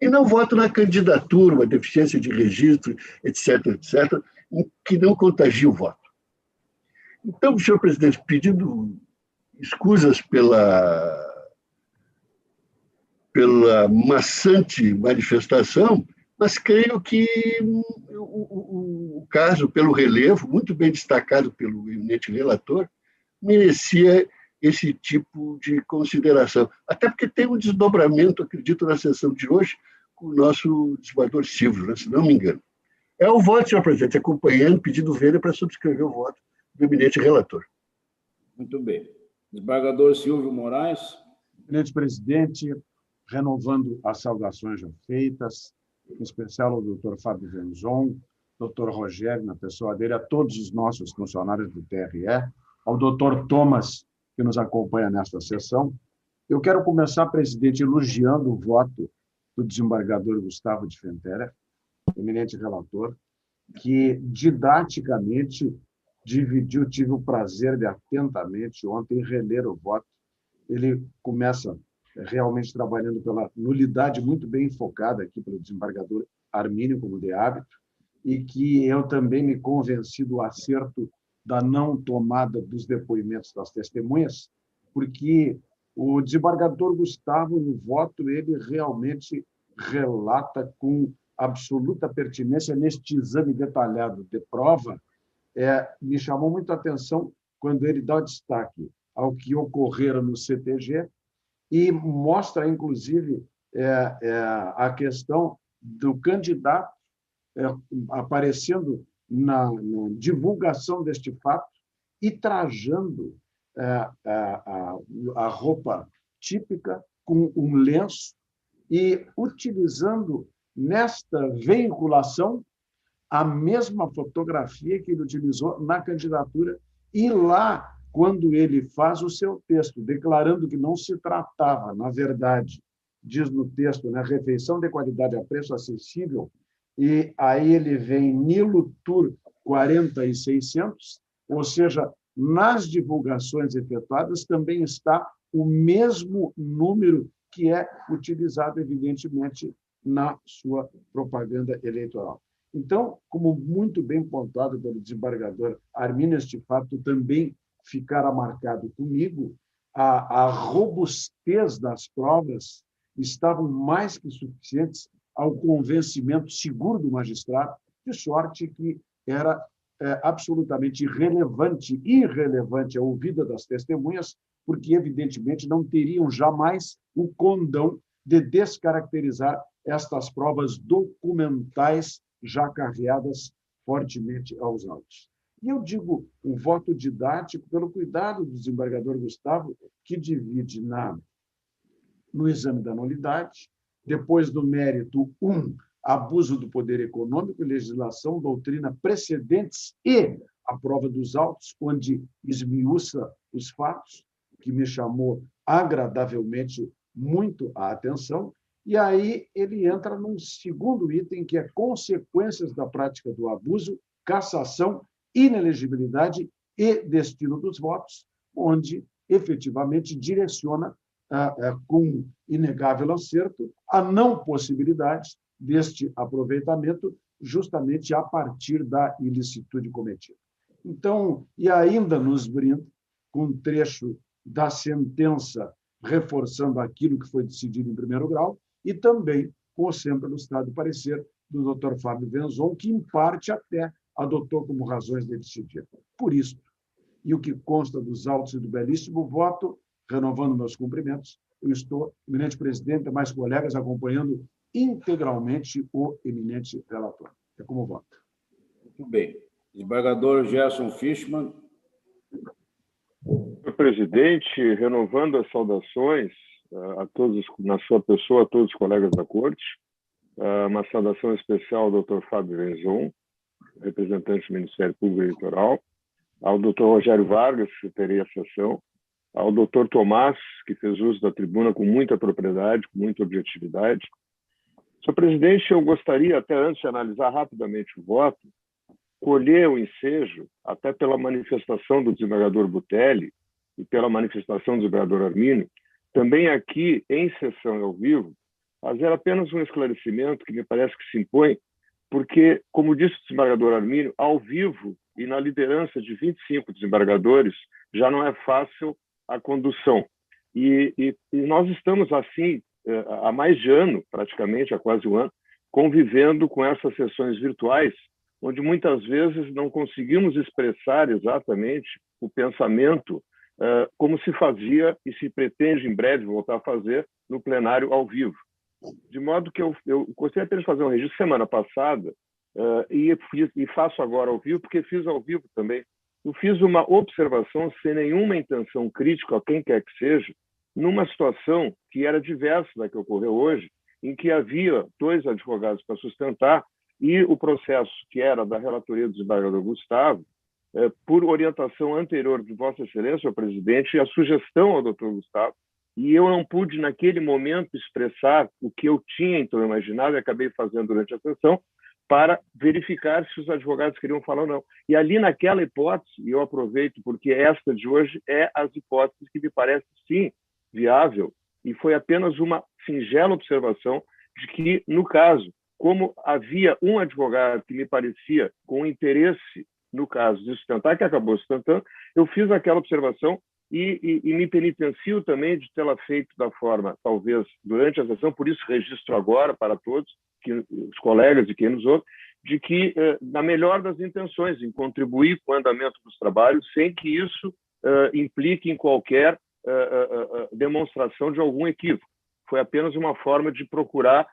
E não voto na candidatura, uma deficiência de registro, etc., que não contagia o voto. Então, senhor presidente, pedindo escusas pela maçante manifestação, mas creio que o caso, pelo relevo, muito bem destacado pelo eminente relator, merecia esse tipo de consideração. Até porque tem um desdobramento, acredito, na sessão de hoje, com o nosso desembargador Silvio, né, se não me engano. É o voto, senhor presidente, acompanhando, pedindo vênia para subscrever o voto do eminente relator. Muito bem. Desembargador Silvio Moraes. Eminente presidente, renovando as saudações já feitas, em especial ao doutor Fábio Venzon, doutor Rogério, na pessoa dele, a todos os nossos funcionários do TRE, ao doutor Thomas, que nos acompanha nesta sessão. Eu quero começar, presidente, elogiando o voto do desembargador Gustavo de Fenterer, eminente relator, que didaticamente dividiu, tive o prazer de atentamente ontem reler o voto. Ele começa realmente trabalhando pela nulidade muito bem enfocada aqui pelo desembargador Armínio, como de hábito, e que eu também me convenci do acerto da não tomada dos depoimentos das testemunhas, porque o desembargador Gustavo, no voto, ele realmente relata com absoluta pertinência neste exame detalhado de prova. Me chamou muito a atenção quando ele dá destaque ao que ocorrera no CTG e mostra, inclusive, a questão do candidato aparecendo na divulgação deste fato e trajando a roupa típica com um lenço e utilizando nesta veiculação a mesma fotografia que ele utilizou na candidatura e lá, quando ele faz o seu texto, declarando que não se tratava, na verdade, diz no texto, né, refeição de qualidade a preço acessível, e aí ele vem Nilo Tour 40.600, ou seja, nas divulgações efetuadas também está o mesmo número que é utilizado, evidentemente, na sua propaganda eleitoral. Então, como muito bem pontuado pelo desembargador Armínio, este fato também ficará marcado comigo, a robustez das provas estavam mais que suficientes ao convencimento seguro do magistrado, de sorte que era absolutamente irrelevante a ouvida das testemunhas, porque, evidentemente, não teriam jamais o condão de descaracterizar estas provas documentais já carreadas fortemente aos autos. E eu digo um voto didático pelo cuidado do desembargador Gustavo, que divide no exame da nulidade, depois do mérito 1, abuso do poder econômico, legislação, doutrina, precedentes e a prova dos autos, onde esmiuça os fatos, que me chamou agradavelmente muito a atenção, e aí ele entra num segundo item, que é consequências da prática do abuso, cassação, inelegibilidade e destino dos votos, onde efetivamente direciona, com inegável acerto, a não possibilidade deste aproveitamento justamente a partir da ilicitude cometida. Então, e ainda nos brinda com um trecho da sentença reforçando aquilo que foi decidido em primeiro grau, e também com o sempre ilustrado parecer do Dr. Fábio Venzon, que, em parte, até adotou como razões de decidir. Por isso, e o que consta dos autos e do belíssimo voto, renovando meus cumprimentos, eu estou, eminente presidente e mais colegas, acompanhando integralmente o eminente relator. É como voto. Muito bem. Desembargador Gerson Fischmann. Senhor presidente, renovando as saudações a todos, na sua pessoa, a todos os colegas da Corte, uma saudação especial ao Dr. Fábio Venzon, representante do Ministério Público Eleitoral, ao Dr. Rogério Vargas, que teria a sessão, ao Dr. Tomás, que fez uso da tribuna com muita propriedade, com muita objetividade. Senhor presidente, eu gostaria, até antes de analisar rapidamente o voto, colher o ensejo, até pela manifestação do desembargador Butelli e pela manifestação do desembargador Arminio, também aqui, em sessão ao vivo, fazer apenas um esclarecimento que me parece que se impõe, porque, como disse o desembargador Arminio, ao vivo e na liderança de 25 desembargadores, já não é fácil a condução. E nós estamos, assim, há mais de ano, praticamente, há quase um ano, convivendo com essas sessões virtuais, onde muitas vezes não conseguimos expressar exatamente o pensamento como se fazia e se pretende em breve voltar a fazer no plenário ao vivo. De modo que eu gostaria apenas de fazer um registro semana passada e faço agora ao vivo, porque fiz ao vivo também. Eu fiz uma observação sem nenhuma intenção crítica a quem quer que seja, numa situação que era diversa da que ocorreu hoje, em que havia 2 advogados para sustentar e o processo que era da relatoria do desembargador Gustavo, por orientação anterior de Vossa Excelência, o presidente, e a sugestão ao doutor Gustavo, e eu não pude, naquele momento, expressar o que eu tinha, então, imaginado, e acabei fazendo durante a sessão, para verificar se os advogados queriam falar ou não. E ali, naquela hipótese, e eu aproveito, porque esta de hoje é as hipóteses que me parece, sim, viável, e foi apenas uma singela observação de que, no caso, como havia um advogado que me parecia com interesse, no caso, de sustentar, que acabou sustentando, eu fiz aquela observação e me penitencio também de tê-la feito da forma, talvez, durante a sessão, por isso registro agora para todos, os colegas e quem nos ouve, de que, na melhor das intenções, em contribuir com o andamento dos trabalhos, sem que isso implique em qualquer demonstração de algum equívoco. Foi apenas uma forma de procurar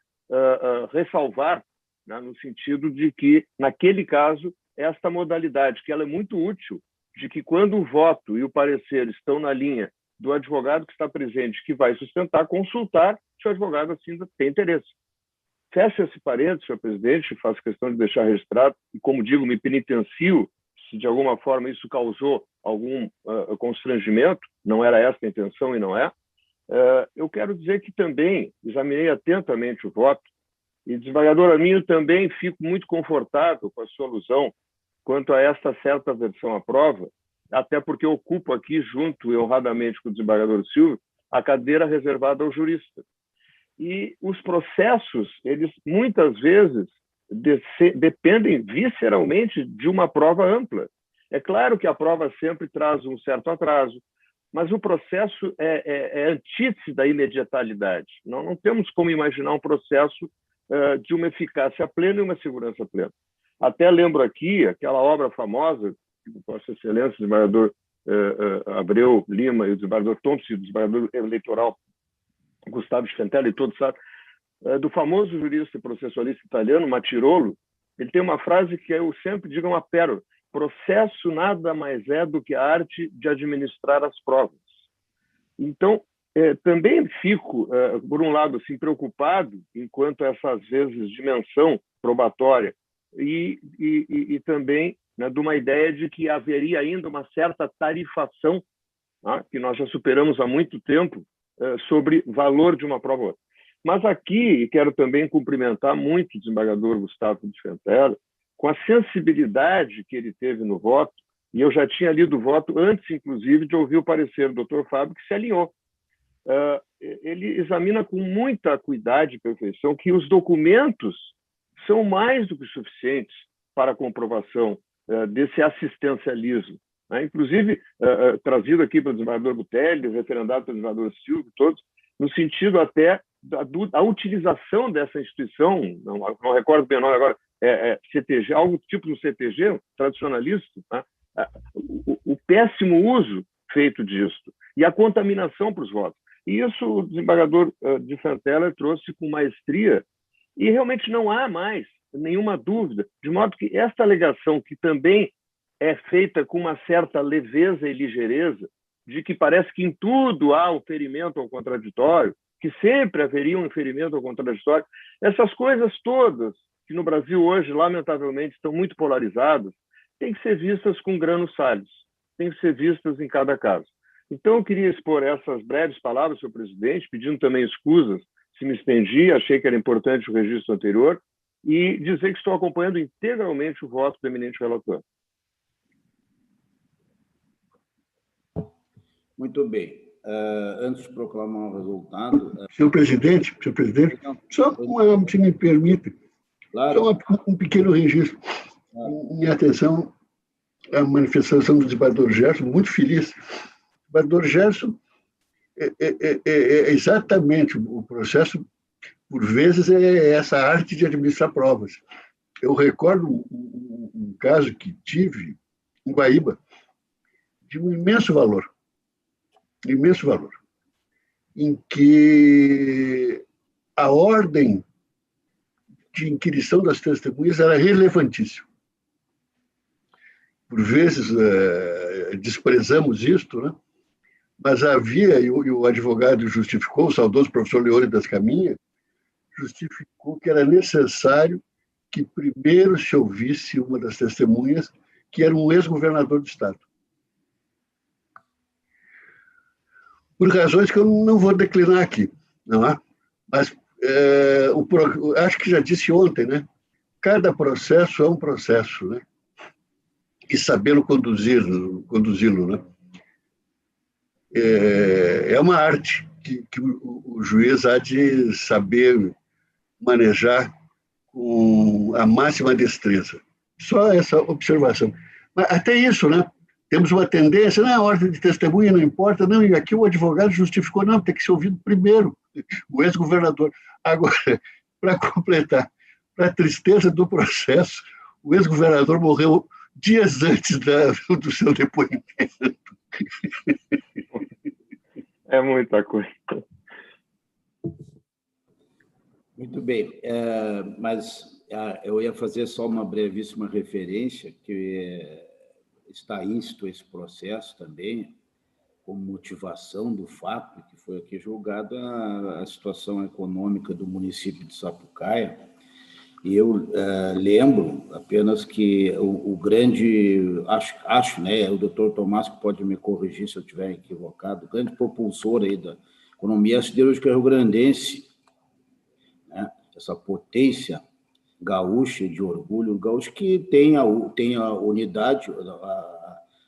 ressalvar, né, no sentido de que, naquele caso, esta modalidade, que ela é muito útil, de que quando o voto e o parecer estão na linha do advogado que está presente, que vai sustentar, consultar se o advogado assim tem interesse. Fecho esse parênteses, senhor presidente, faço questão de deixar registrado, e como digo, me penitencio se de alguma forma isso causou algum constrangimento, não era essa a intenção e não é. Eu quero dizer que também examinei atentamente o voto, e, desembargador Arminio, também fico muito confortável com a sua alusão quanto a esta certa versão à prova, até porque ocupo aqui, junto e honradamente com o desembargador Silvio, a cadeira reservada ao jurista. E os processos, eles muitas vezes dependem visceralmente de uma prova ampla. É claro que a prova sempre traz um certo atraso, mas o processo é antítese da imediatalidade. Não temos como imaginar um processo de uma eficácia plena e uma segurança plena. Até lembro aqui aquela obra famosa, que Vossa Excelência, o desembargador Abreu Lima e o desembargador Thompson, e o desembargador eleitoral Gustavo Schiantelli, e todos sabem, do famoso jurista e processualista italiano, Matirolo. Ele tem uma frase que eu sempre digo uma pérola: processo nada mais é do que a arte de administrar as provas. Então, também fico, por um lado, assim, preocupado enquanto a essa, às vezes, dimensão probatória e também, né, de uma ideia de que haveria ainda uma certa tarifação, né, que nós já superamos há muito tempo, sobre valor de uma prova ou outra. Mas aqui, e quero também cumprimentar muito o desembargador Gustavo Schiantelli, com a sensibilidade que ele teve no voto, e eu já tinha lido o voto antes, inclusive, de ouvir o parecer do Dr. Fábio, que se alinhou. Ele examina com muita cuidado e perfeição que os documentos são mais do que suficientes para a comprovação desse assistencialismo, né? Inclusive trazido aqui pelo desembargador Butelli, referendado pelo desembargador Silvio, todos, no sentido até da utilização dessa instituição, não recordo bem o nome agora, CTG, algo tipo de CTG, tradicionalista, né? O péssimo uso feito disso e a contaminação para os votos. E isso o desembargador de Santella trouxe com maestria, e realmente não há mais nenhuma dúvida, de modo que esta alegação, que também é feita com uma certa leveza e ligeireza, de que parece que em tudo há um ferimento ao contraditório, que sempre haveria um ferimento ao contraditório, essas coisas todas, que no Brasil hoje, lamentavelmente, estão muito polarizadas, têm que ser vistas com grãos salhos, têm que ser vistas em cada caso. Então, eu queria expor essas breves palavras, senhor presidente, pedindo também escusas se me estendi, achei que era importante o registro anterior, e dizer que estou acompanhando integralmente o voto do eminente relator. Muito bem. Antes de proclamar o resultado... Senhor presidente, só se me permite, Claro. só um pequeno registro. Minha atenção à manifestação do desembargador Gerson, muito feliz. O desembargador Gerson é exatamente o processo, por vezes, é essa arte de administrar provas. Eu recordo um caso que tive em Guaíba, de um imenso valor, em que a ordem de inquirição das testemunhas era relevantíssima. Por vezes, desprezamos isto, né? Mas havia, e o advogado justificou, o saudoso professor Leônidas Caminha, justificou que era necessário que primeiro se ouvisse uma das testemunhas, que era um ex-governador do Estado. Por razões que eu não vou declinar aqui, não é? Mas acho que já disse ontem, né? Cada processo é um processo, né? E sabê-lo conduzi-lo, né? É uma arte que o juiz há de saber manejar com a máxima destreza. Só essa observação. Mas até isso, né? Temos uma tendência, a ordem de testemunha não importa, não, e aqui o advogado justificou, não, tem que ser ouvido primeiro, o ex-governador. Agora, para completar, para a tristeza do processo, o ex-governador morreu dias antes do seu depoimento. É muita coisa. Muito bem, mas eu ia fazer só uma brevíssima referência, que está íncito esse processo também, como motivação do fato, que foi aqui julgada a situação econômica do município de Sapucaia. E eu lembro apenas que o grande, acho, né, o doutor Tomás que pode me corrigir se eu estiver equivocado, o grande propulsor aí da economia siderúrgica rio-grandense, né, essa potência gaúcha de orgulho, gaúcho que tem a unidade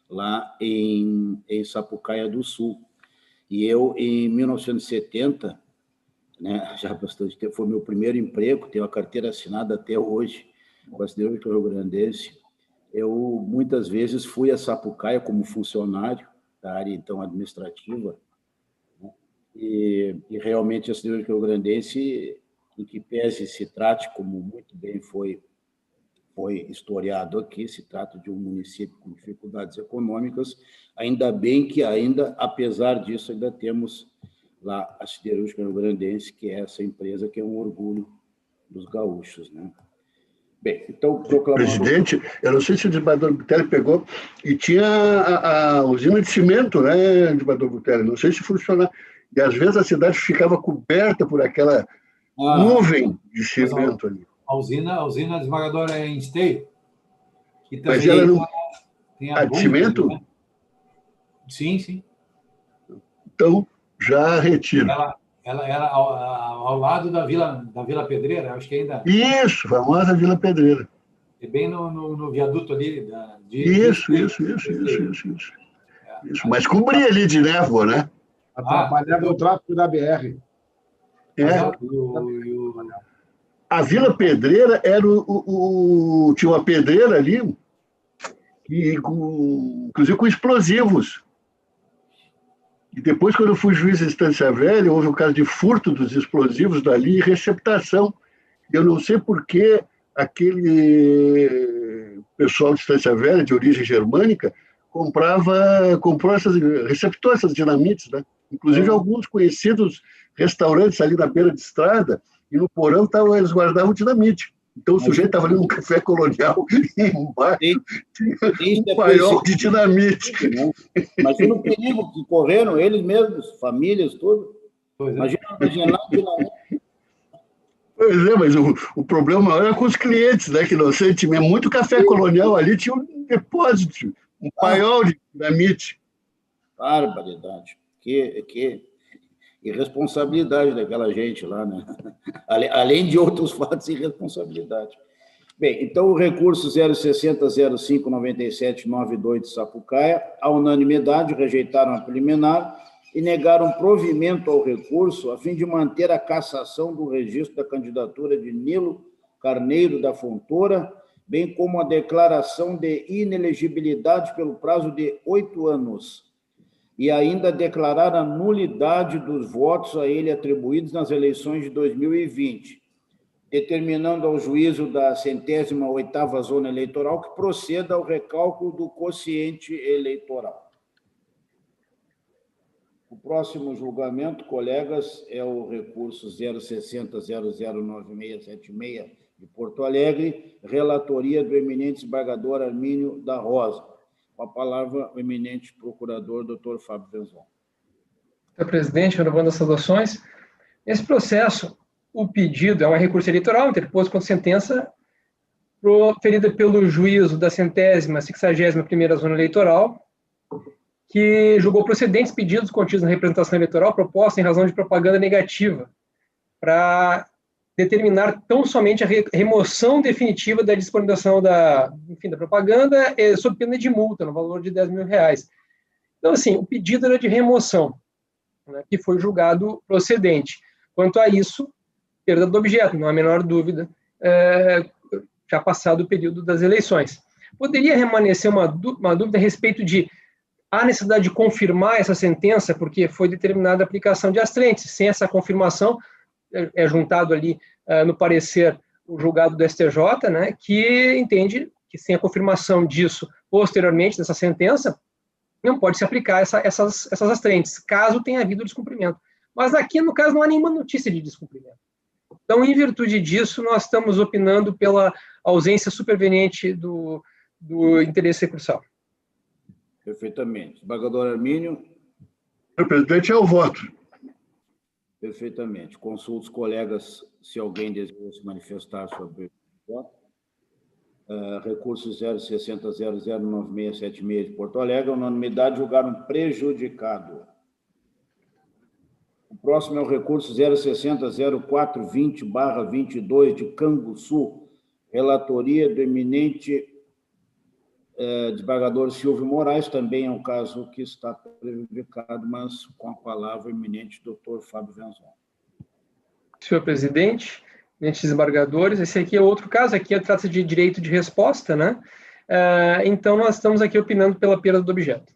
lá em Sapucaia do Sul. E eu, em 1970, né, já há bastante tempo, foi meu primeiro emprego, tenho a carteira assinada até hoje, com a siderúrgica rio-grandense. Eu, muitas vezes, fui a Sapucaia como funcionário da área, então, administrativa, né, e realmente a siderúrgica rio-grandense, em que pese se trate, como muito bem foi historiado aqui, se trata de um município com dificuldades econômicas, ainda bem que apesar disso, ainda temos lá a siderúrgica rio-grandense, que é essa empresa que é um orgulho dos gaúchos, né? Bem, então, proclamando... Presidente, eu não sei se o desembargador Butelli pegou, e tinha a usina de cimento, né, desembargador Butelli? Não sei se funciona. E, às vezes, a cidade ficava coberta por aquela nuvem de cimento ali. A usina desembargadora é em Esteio. Que também mas ela não... tem a de cimento? Né? Sim, sim. Então, já retiro. Ela era ao lado da Vila Pedreira, acho que ainda... Isso, famosa Vila Pedreira. É bem no viaduto ali. Isso. Mas cobria ali de névoa, né? Atrapalhava o tráfego da BR. A Vila Pedreira era tinha uma pedreira ali inclusive com explosivos. E depois, quando eu fui juiz de Estância Velha, houve um caso de furto dos explosivos dali e receptação. Eu não sei por que aquele pessoal de Estância Velha, de origem germânica, receptou essas dinamites, né? Inclusive alguns conhecidos restaurantes ali na beira de estrada, e no porão eles guardavam dinamite. Então o sujeito estava ali num café colonial e embaixo tinha um paiol de dinamite. Imagina o perigo que correram eles mesmos, famílias, tudo. Imagina dinamite. Pois é, mas o problema maior era com os clientes, né? Que não sei, tinha muito café colonial ali, tinha um depósito, um paiol de dinamite. Barbaridade. Que irresponsabilidade daquela gente lá, né? Além de outros fatos de irresponsabilidade. Bem, então o recurso 060059792 de Sapucaia, à unanimidade, rejeitaram a preliminar e negaram provimento ao recurso a fim de manter a cassação do registro da candidatura de Nilo Carneiro da Fontoura, bem como a declaração de inelegibilidade pelo prazo de 8 anos, e ainda declarar a nulidade dos votos a ele atribuídos nas eleições de 2020, determinando ao juízo da 108ª Zona Eleitoral que proceda ao recálculo do quociente eleitoral. O próximo julgamento, colegas, é o recurso 060009676 de Porto Alegre, relatoria do eminente desembargador Armínio da Rosa. Com a palavra, o eminente procurador, doutor Fábio Venzon. Senhor presidente, renovando as saudações. Nesse processo, o pedido é um recurso eleitoral interposto contra sentença proferida pelo juízo da 161ª Zona Eleitoral, que julgou procedentes pedidos contidos na representação eleitoral proposta em razão de propaganda negativa, para determinar tão somente a remoção definitiva da disponibilização da propaganda sob pena de multa, no valor de R$10.000. Então, assim, o pedido era de remoção, né, que foi julgado procedente. Quanto a isso, perda do objeto, não há a menor dúvida, já passado o período das eleições. Poderia remanescer uma dúvida a respeito de há necessidade de confirmar essa sentença, porque foi determinada a aplicação de astrentes. Sem essa confirmação, é juntado ali no parecer o julgado do STJ, né, que entende que sem a confirmação disso, posteriormente, dessa sentença, não pode se aplicar essas astrentes, caso tenha havido descumprimento. Mas aqui, no caso, não há nenhuma notícia de descumprimento. Então, em virtude disso, nós estamos opinando pela ausência superveniente do interesse recursal. Perfeitamente. Desembargador Armínio. Senhor presidente, é o voto. Perfeitamente. Consulto os colegas se alguém deseja se manifestar sobre o voto. Recurso 060009676 de Porto Alegre, unanimidade, julgaram prejudicado. O próximo é o recurso 0600420/22 de Canguçu, relatoria do eminente desembargador Silvio Moraes, também é um caso que está prejudicado, mas com a palavra o eminente doutor Fábio Venzon. Senhor presidente, eminentes desembargadores, esse aqui é outro caso, aqui trata-se de direito de resposta, né? Então, nós estamos aqui opinando pela perda do objeto.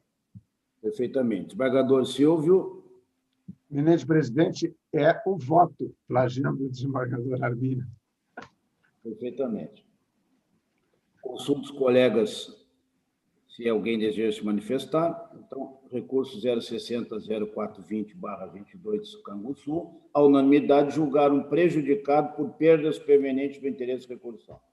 Perfeitamente. Desembargador Silvio. Eminente presidente, é o voto, plagiando o desembargador Armínio. Perfeitamente. Consulto os colegas se alguém deseja se manifestar. Então, recurso 0600420/22 de Canguçu, a unanimidade julgaram prejudicado por perdas permanentes do interesse recursal.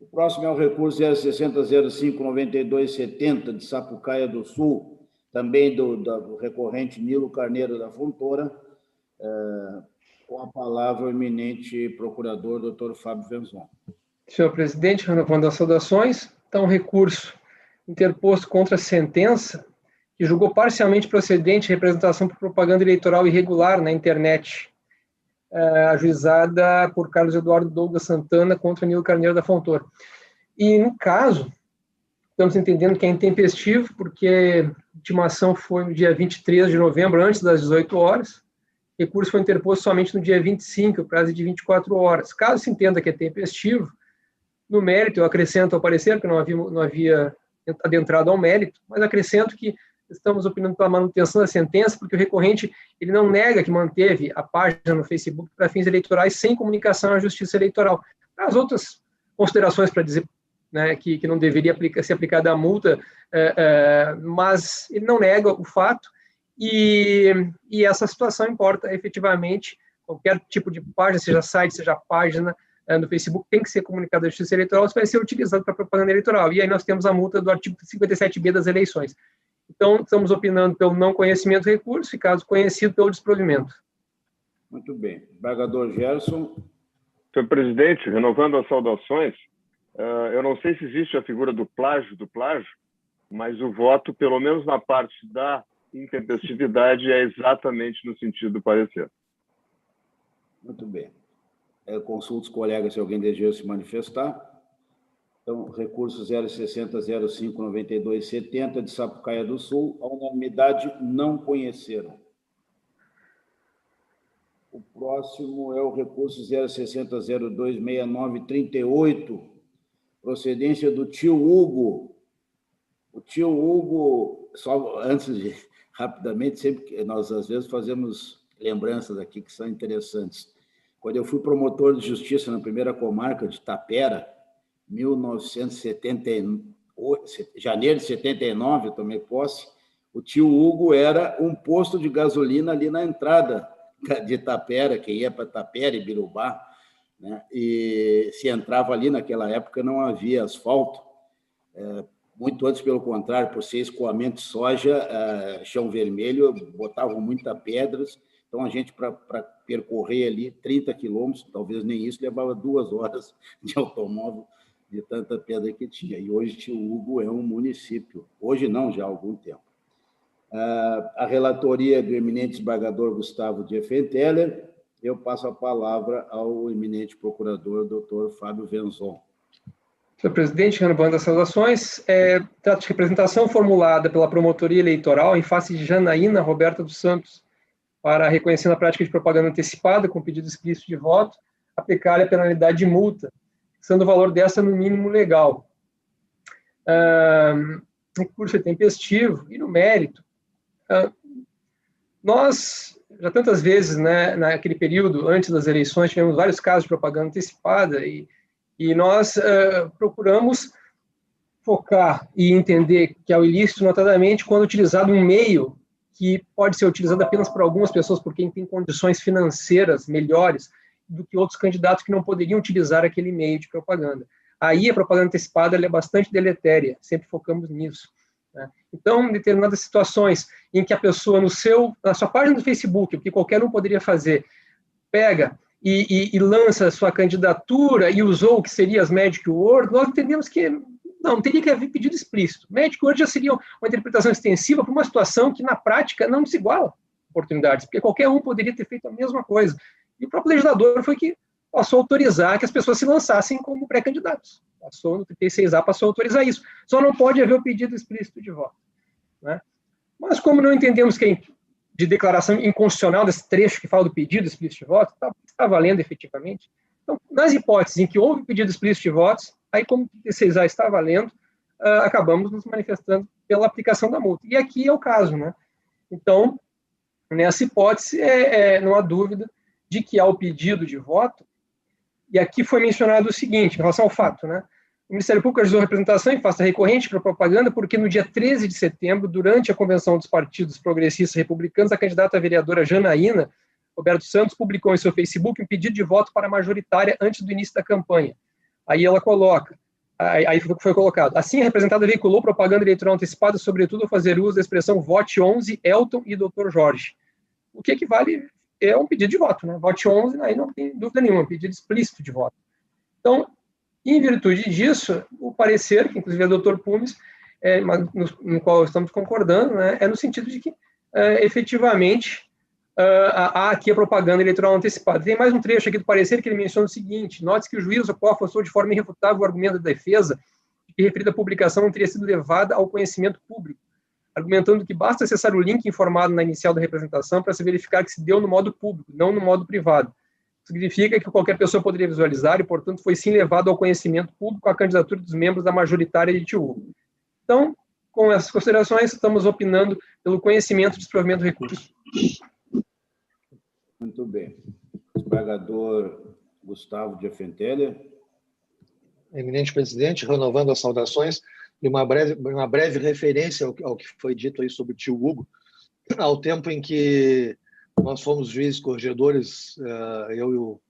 O próximo é o recurso 060059270 de Sapucaia do Sul, também do recorrente Nilo Carneiro da Fontoura, com a palavra o eminente procurador, doutor Fábio Venzon. Senhor presidente, renovando as saudações, então, recurso interposto contra a sentença que julgou parcialmente procedente representação por propaganda eleitoral irregular na internet, ajuizada por Carlos Eduardo Douglas Santana contra Nilo Carneiro da Fontoura. E, no caso, estamos entendendo que é intempestivo, porque a intimação foi no dia 23 de novembro, antes das 18 horas, o recurso foi interposto somente no dia 25, prazo de 24 horas. Caso se entenda que é tempestivo, No mérito, eu acrescento ao parecer, que não havia adentrado ao mérito, mas acrescento que estamos opinando pela manutenção da sentença, porque o recorrente ele não nega que manteve a página no Facebook para fins eleitorais sem comunicação à Justiça Eleitoral. As outras considerações para dizer, né, que não deveria ser aplicada a multa, mas ele não nega o fato, e essa situação importa efetivamente. Qualquer tipo de página, seja site, seja página no Facebook, tem que ser comunicado à Justiça Eleitoral, se vai ser utilizado para propaganda eleitoral. E aí nós temos a multa do artigo 57b das eleições. Então, estamos opinando pelo não conhecimento do recurso e, caso conhecido, pelo desprovimento. Muito bem. Embargador Gerson. Senhor presidente, renovando as saudações, eu não sei se existe a figura do plágio, mas o voto, pelo menos na parte da intempestividade, é exatamente no sentido do parecer. Muito bem. Consulto os colegas se alguém deseja se manifestar. Então, recurso 060-05-9270 de Sapucaia do Sul, a unanimidade não conheceram. O próximo é o recurso 060-02-6938, procedência do tio Hugo. O tio Hugo, só antes de, rapidamente, sempre que nós às vezes fazemos lembranças aqui que são interessantes. Quando eu fui promotor de justiça na primeira comarca de Tapera, 1978, janeiro de 79, eu tomei posse, o tio Hugo era um posto de gasolina ali na entrada de Tapera, que ia para Tapera e Birubá, né? E se entrava ali, naquela época não havia asfalto, muito antes, pelo contrário, por ser escoamento de soja, chão vermelho, botavam muitas pedras, então a gente, para percorrer ali 30 quilômetros, talvez nem isso, levava 2 horas de automóvel, de tanta pedra que tinha. E hoje tio Hugo é um município. Hoje não, já há algum tempo. A relatoria do eminente desembargador Gustavo Diefenteller, eu passo a palavra ao eminente procurador, doutor Fábio Venzon. Senhor presidente, renovando as saudações, trata de representação formulada pela promotoria eleitoral em face de Janaína Roberta dos Santos, para reconhecer a prática de propaganda antecipada com pedido explícito de voto, aplicar a penalidade de multa, sendo o valor dessa no mínimo legal. Recurso é tempestivo e no mérito. Nós, já tantas vezes, né, naquele período, antes das eleições, tivemos vários casos de propaganda antecipada e nós procuramos focar e entender que é o ilícito, notadamente, quando utilizado um meio que pode ser utilizado apenas por algumas pessoas, por quem tem condições financeiras melhores do que outros candidatos que não poderiam utilizar aquele meio de propaganda. Aí a propaganda antecipada ela é bastante deletéria, sempre focamos nisso, né? Então, em determinadas situações em que a pessoa, na sua página do Facebook, o que qualquer um poderia fazer, pega e lança a sua candidatura e usou o que seria as Magic Words, nós entendemos que não teria que haver pedido explícito. Magic Words já seria uma interpretação extensiva para uma situação que, na prática, não desiguala oportunidades, porque qualquer um poderia ter feito a mesma coisa. E o próprio legislador foi que passou a autorizar que as pessoas se lançassem como pré-candidatos. Passou no 36A, passou a autorizar isso. Só não pode haver o pedido explícito de voto, né? Mas como não entendemos que de declaração inconstitucional desse trecho que fala do pedido explícito de voto, está valendo efetivamente. Então, nas hipóteses em que houve pedido explícito de votos, aí como o 36A está valendo, acabamos nos manifestando pela aplicação da multa. E aqui é o caso, né? Então, nessa hipótese, não há dúvida de que há o pedido de voto, e aqui foi mencionado o seguinte, em relação ao fato, né? O Ministério Público ajuizou a representação em face da recorrente para propaganda, porque no dia 13 de setembro, durante a convenção dos partidos progressistas republicanos, a candidata a vereadora Janaína Roberto Santos publicou em seu Facebook um pedido de voto para a majoritária antes do início da campanha. Aí ela coloca, aí foi colocado, assim a representada veiculou propaganda eleitoral antecipada, sobretudo ao fazer uso da expressão vote 11, Elton e Dr. Jorge. O que equivale é um pedido de voto, né? Vote 11, aí não tem dúvida nenhuma, um pedido explícito de voto. Então, em virtude disso, o parecer, que inclusive é do Dr. Pumes, no qual estamos concordando, né, é no sentido de que, efetivamente, há aqui a propaganda eleitoral antecipada. Tem mais um trecho aqui do parecer que ele menciona o seguinte: note-se que o juiz, o qual afastou de forma irrefutável o argumento da defesa de que referida publicação não teria sido levada ao conhecimento público, argumentando que basta acessar o link informado na inicial da representação para se verificar que se deu no modo público, não no modo privado. Significa que qualquer pessoa poderia visualizar e, portanto, foi sim levado ao conhecimento público a candidatura dos membros da majoritária de Tiúgo. Então, com essas considerações, estamos opinando pelo conhecimento e desprovimento do recurso. Muito bem. Desembargador Gustavo de Offenteller. Eminente presidente, renovando as saudações e uma breve referência ao que foi dito aí sobre o tio Hugo, ao tempo em que nós fomos juízes corregedores, eu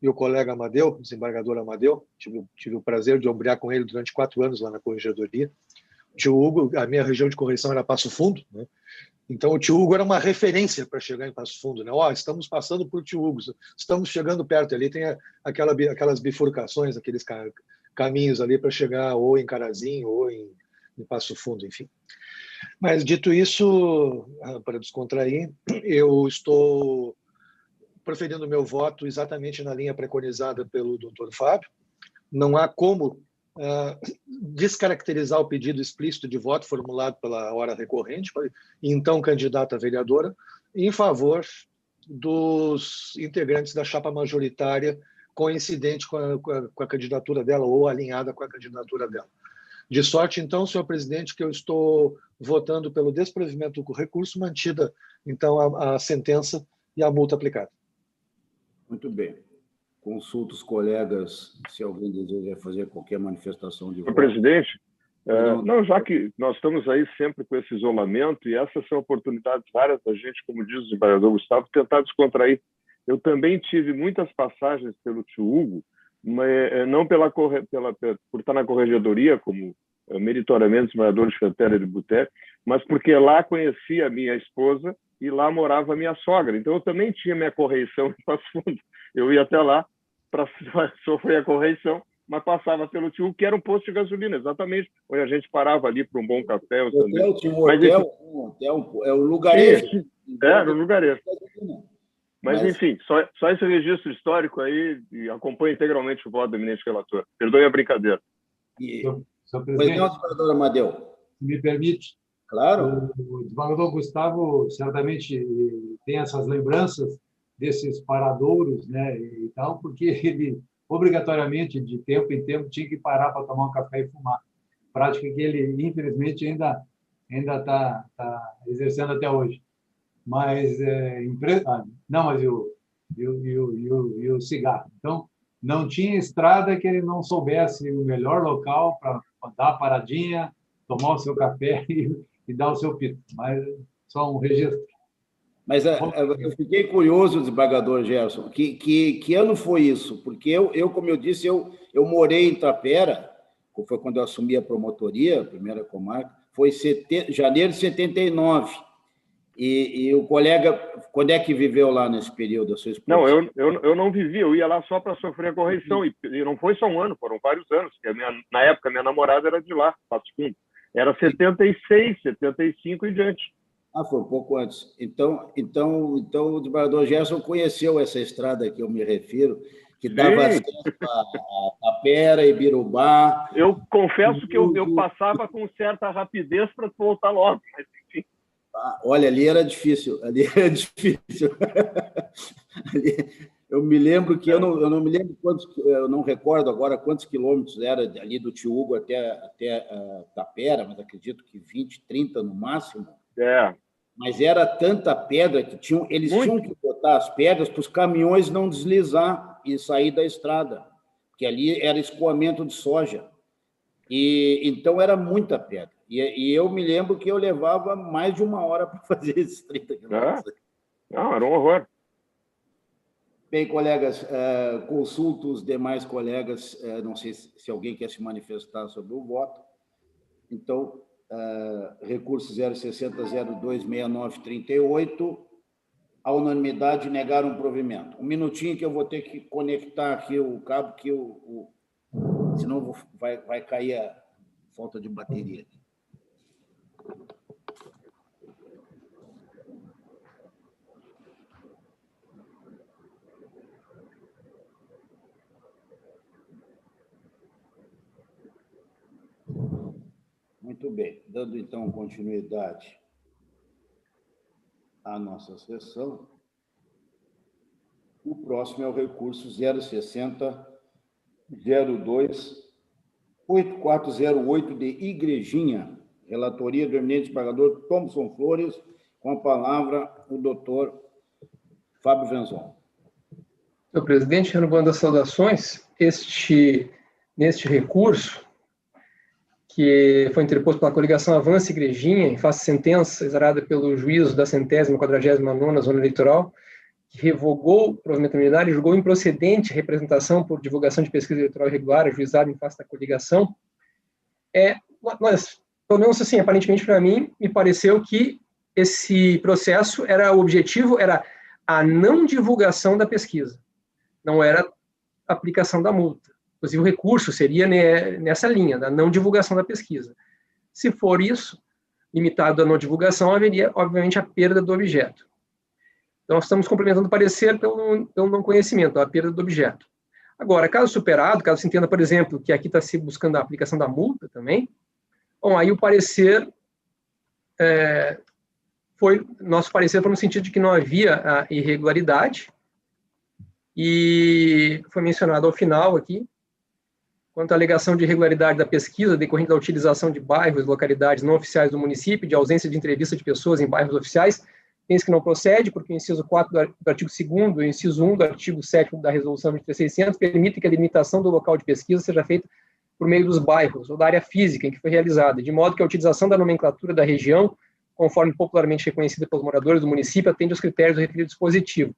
e o colega Amadeu, desembargador Amadeu, tive o prazer de ombrear com ele durante 4 anos lá na corregedoria. O tio Hugo, a minha região de correição era Passo Fundo, né? Então o tio Hugo era uma referência para chegar em Passo Fundo, né? Estamos passando por tio Hugo, estamos chegando perto, ali tem aquelas bifurcações, aqueles caminhos ali para chegar ou em Carazinho ou em Passo Fundo, enfim. Mas, dito isso, para descontrair, eu estou proferindo meu voto exatamente na linha preconizada pelo doutor Fábio. Não há como descaracterizar o pedido explícito de voto formulado pela hora recorrente, então candidata a vereadora, em favor dos integrantes da chapa majoritária coincidente com a candidatura dela ou alinhada com a candidatura dela. De sorte, então, senhor presidente, que eu estou votando pelo desprovimento do recurso, mantida, então, a sentença e a multa aplicada. Muito bem. Consulto os colegas se alguém deseja fazer qualquer manifestação de voto. Senhor presidente, não, já que nós estamos aí sempre com esse isolamento, e essas são oportunidades várias da gente, como diz o desembargador Gustavo, tentar descontrair. Eu também tive muitas passagens pelo tio Hugo, mas não por estar na corregedoria, como meritoriamente desembargador de Offenteller e de Buteri, mas porque lá conhecia a minha esposa e lá morava a minha sogra. Então, eu também tinha minha correição em Passo Fundo. Eu ia até lá para sofrer a correição, mas passava pelo tio Hugo, que era um posto de gasolina, exatamente, onde a gente parava ali para um bom café. Hotel, é o lugarejo. Era o lugarejo. Mas, enfim, só esse registro histórico aí, e acompanha integralmente o voto do eminente relator. Perdoe a brincadeira. Senhor presidente, Amadeu, se me permite, claro. O desembargador Gustavo certamente tem essas lembranças desses paradouros, né, e tal, porque ele, obrigatoriamente, de tempo em tempo, tinha que parar para tomar um café e fumar. Prática que ele, infelizmente, ainda está exercendo até hoje. Mas não, mas e o cigarro. Então, não tinha estrada que ele não soubesse o melhor local para dar a paradinha, tomar o seu café e dar o seu pito. Mas só um registro. Mas eu fiquei curioso, desembargador Gerson, que ano foi isso? Porque eu como eu disse, eu morei em Tapera, foi quando eu assumi a promotoria, a primeira comarca, foi janeiro de 79. E o colega, quando é que viveu lá nesse período, a sua esposa? Não, eu não vivi, eu ia lá só para sofrer a correição, e não foi só um ano, foram vários anos, porque na época minha namorada era de lá, Passo Fundo. Era 76, 75 e diante. Foi um pouco antes. Então o desembargador Gerson conheceu essa estrada que eu me refiro, que dava acesso a Tapera, Ibirubá. Eu confesso que eu passava com certa rapidez para voltar logo, mas enfim. Olha, ali era difícil. Eu me lembro que eu não me lembro eu não recordo agora quantos quilômetros era ali do tio Hugo até Tapera, mas acredito que 20, 30 no máximo. Mas era tanta pedra que eles tinham que botar as pedras para os caminhões não deslizar e sair da estrada, porque ali era escoamento de soja. E então era muita pedra. E eu me lembro que eu levava mais de 1 hora para fazer esses 30 quilômetros. Não, era um horror. Bem, colegas, consulto os demais colegas, não sei se alguém quer se manifestar sobre o voto. Então, recurso 060-026938, a unanimidade negaram o provimento. Um minutinho que eu vou ter que conectar aqui o cabo, que senão vai cair a falta de bateria. Muito bem. Dando, então, continuidade à nossa sessão, O próximo é o recurso 060-02-8408 de Igrejinha, relatoria do eminente desembargador Thomson Flores, com a palavra o doutor Fábio Venzon. Senhor presidente, renovando as saudações, neste recurso, que foi interposto pela coligação Avança Igrejinha, em face de sentença exarada pelo juízo da 149ª Zona Eleitoral, que revogou o provimento militar e julgou improcedente a representação por divulgação de pesquisa eleitoral irregular, ajuizada em face da coligação, pelo menos assim, aparentemente para mim, me pareceu que esse processo o objetivo era a não divulgação da pesquisa, não era a aplicação da multa. Inclusive, o recurso seria nessa linha, da não divulgação da pesquisa. Se for isso, limitado à não divulgação, haveria, obviamente, a perda do objeto. Então, nós estamos complementando o parecer pelo não conhecimento, a perda do objeto. Agora, caso superado, caso se entenda, por exemplo, que aqui está se buscando a aplicação da multa também, bom, aí o parecer nosso parecer foi no sentido de que não havia a irregularidade, e foi mencionado ao final aqui, quanto à alegação de irregularidade da pesquisa decorrente da utilização de bairros e localidades não oficiais do município, de ausência de entrevista de pessoas em bairros oficiais, penso que não procede, porque o inciso 4 do artigo 2º e o inciso 1 do artigo 7º da resolução 23.600 permite que a delimitação do local de pesquisa seja feita por meio dos bairros ou da área física em que foi realizada, de modo que a utilização da nomenclatura da região, conforme popularmente reconhecida pelos moradores do município, atende aos critérios do referido dispositivo.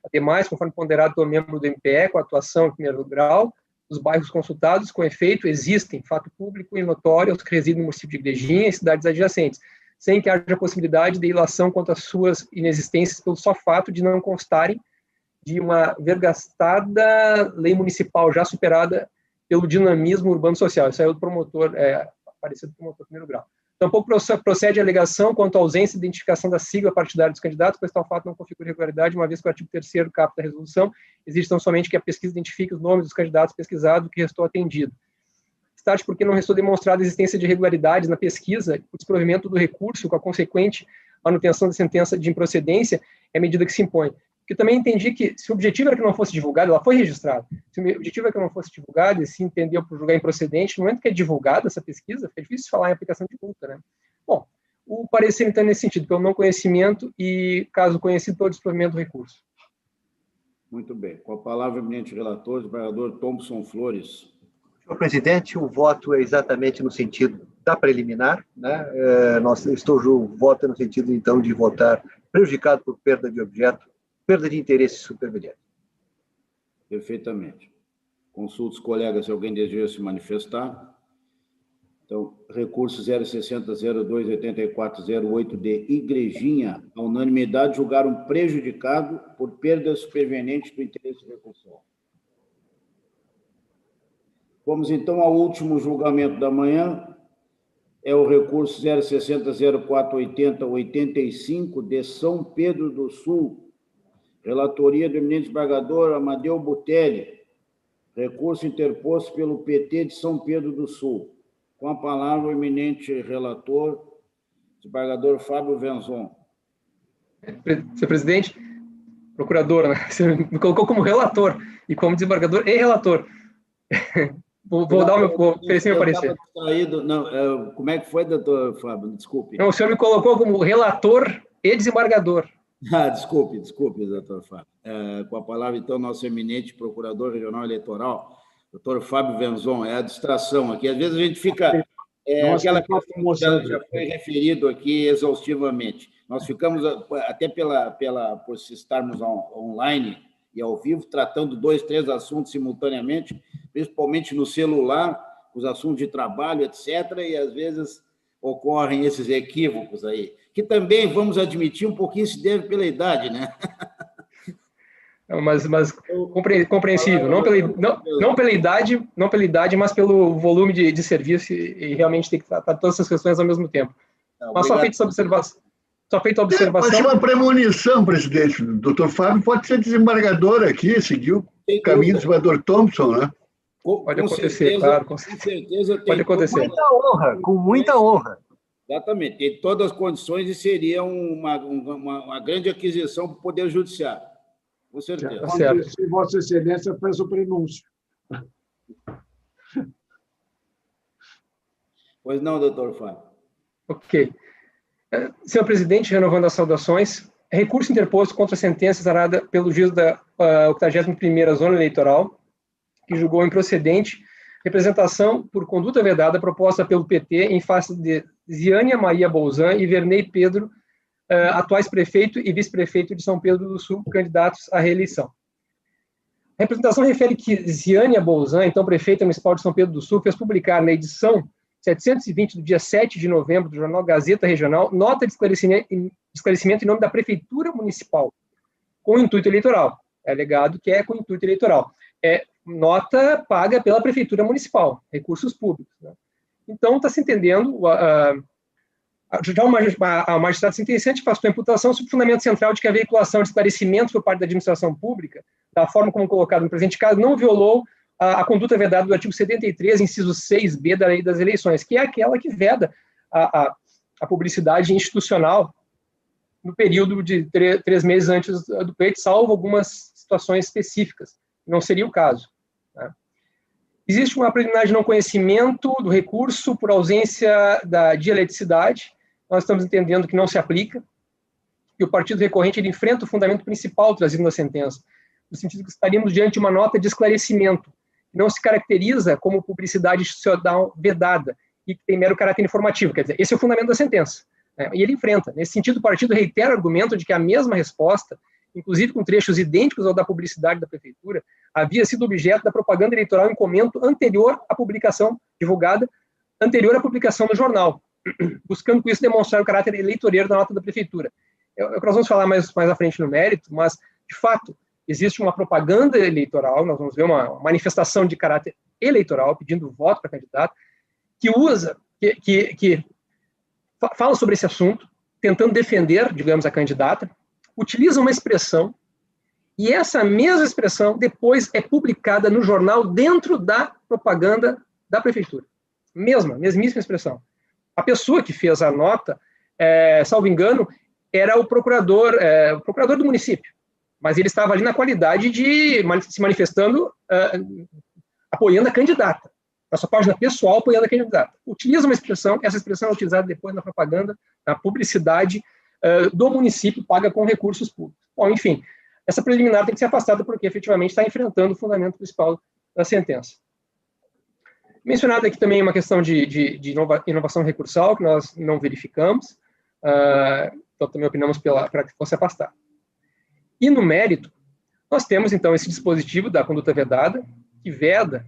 Ademais, conforme ponderado pelo membro do MPE, com atuação em primeiro grau, os bairros consultados, com efeito, existem, fato público e notório aos que residem no município de Igrejinha e cidades adjacentes, sem que haja possibilidade de ilação quanto às suas inexistências pelo só fato de não constarem de uma vergastada lei municipal já superada pelo dinamismo urbano-social. Isso aí é do promotor, aparecido do promotor primeiro grau. Tampouco procede a alegação quanto à ausência de identificação da sigla partidária dos candidatos, pois tal fato não configura irregularidade, uma vez que o artigo 3º caput da resolução exige tão somente que a pesquisa identifique os nomes dos candidatos pesquisados que restou atendido. Start porque não restou demonstrada a existência de irregularidades na pesquisa, o desprovimento do recurso com a consequente manutenção da sentença de improcedência é a medida que se impõe. Porque também entendi que, se o objetivo era que não fosse divulgado, ela foi registrada. Se o objetivo é que não fosse divulgado, e se entendeu por julgar improcedente, no momento que é divulgada essa pesquisa, é difícil falar em aplicação de multa, né? Bom, o parecer, então, nesse sentido, pelo não conhecimento e, caso conhecido, pelo desprovimento do recurso. Muito bem. Com a palavra, eminente relator, desembargador Thomson Flores. Senhor presidente, o voto é exatamente no sentido da preliminar, né? Voto no sentido, então, de votar prejudicado por perda de objeto, perda de interesse superveniente. Perfeitamente. Consulto os colegas se alguém deseja se manifestar. Então, recurso 060-02-8408 de Igrejinha, a unanimidade julgaram prejudicado por perda superveniente do interesse recursal. Vamos, então, ao último julgamento da manhã. É o recurso 060-0480-85 de São Pedro do Sul, relatoria do eminente desembargador Amadeu Butelli, recurso interposto pelo PT de São Pedro do Sul. Com a palavra, o eminente relator, desembargador Fábio Venzon. Senhor presidente, procurador, né? Você me colocou como relator e como desembargador e relator. Vou oferecer meu parecer. Não, como é que foi, doutor Fábio? Desculpe. Não, o senhor me colocou como relator e desembargador. Desculpe, doutor Fábio. Com a palavra, então, nosso eminente procurador regional eleitoral, doutor Fábio Venzon. É a distração aqui. Às vezes a gente fica... aquela questão já foi referido aqui exaustivamente. Nós ficamos, até por estarmos online e ao vivo, tratando 2, 3 assuntos simultaneamente, principalmente no celular, os assuntos de trabalho, etc., e às vezes ocorrem esses equívocos aí, que também, vamos admitir, um pouquinho se deve pela idade, né? Mas compreensível, não pela idade, mas pelo volume de serviço, e realmente tem que tratar todas essas questões ao mesmo tempo. Mas só feita a observação. Pode ser uma premonição, presidente. O doutor Fábio pode ser desembargador aqui, seguiu o caminho do desembargador Thomson, né? Pode acontecer, claro. Com certeza pode acontecer. Com muita honra. Exatamente. Tem todas as condições e seria uma grande aquisição para o Poder Judiciário. Com certeza. Tá certo. Se Vossa Excelência fez o prenúncio. Pois não, doutor Fábio. Ok. Senhor presidente, renovando as saudações, recurso interposto contra a sentença exarada pelo juiz da 81ª Zona Eleitoral, que julgou improcedente representação por conduta vedada proposta pelo PT em face de Ziânia Maria Bolzan e Vernei Pedro, atuais prefeito e vice-prefeito de São Pedro do Sul, candidatos à reeleição. A representação refere que Ziânia Bolzan, então prefeita municipal de São Pedro do Sul, fez publicar na edição 720 do dia 7 de novembro do jornal Gazeta Regional nota de esclarecimento em nome da Prefeitura Municipal, com intuito eleitoral. É alegado que é com intuito eleitoral. É nota paga pela Prefeitura Municipal, recursos públicos, né? Então, está se entendendo, já a magistrada sentenciante afastou a imputação sob o fundamento central de que a veiculação de esclarecimentos por parte da administração pública, da forma como colocado no presente caso, não violou a conduta vedada do artigo 73, inciso 6b da Lei das Eleições, que é aquela que veda a publicidade institucional no período de 3 meses antes do pleito, salvo algumas situações específicas. Não seria o caso, né? Existe uma preliminar de não conhecimento do recurso por ausência da dialeticidade. Nós estamos entendendo que não se aplica, e o partido recorrente ele enfrenta o fundamento principal trazido na sentença, no sentido que estaríamos diante de uma nota de esclarecimento, que não se caracteriza como publicidade institucional vedada, e que tem mero caráter informativo. Quer dizer, esse é o fundamento da sentença, né? E ele enfrenta. Nesse sentido, o partido reitera o argumento de que a mesma resposta, inclusive com trechos idênticos ao da publicidade da Prefeitura, havia sido objeto da propaganda eleitoral em comento anterior à publicação divulgada, anterior à publicação no jornal, buscando com isso demonstrar o caráter eleitoreiro da nota da Prefeitura. É o que nós vamos falar mais à frente no mérito, mas, de fato, existe uma propaganda eleitoral, nós vamos ver uma manifestação de caráter eleitoral, pedindo voto para candidato, que usa, que fala sobre esse assunto, tentando defender, digamos, a candidata, utiliza uma expressão, e essa mesma expressão depois é publicada no jornal dentro da propaganda da Prefeitura. Mesmíssima expressão. A pessoa que fez a nota, salvo engano, era o procurador do município, mas ele estava ali na qualidade de se manifestando, apoiando a candidata, na sua página pessoal, apoiando a candidata. Utiliza uma expressão, essa expressão é utilizada depois na propaganda, na publicidade do município, paga com recursos públicos. Bom, enfim, essa preliminar tem que ser afastada porque efetivamente está enfrentando o fundamento principal da sentença. Mencionada aqui também uma questão de inovação recursal, que nós não verificamos, então também opinamos para que fosse afastada. E no mérito, nós temos então esse dispositivo da conduta vedada, que veda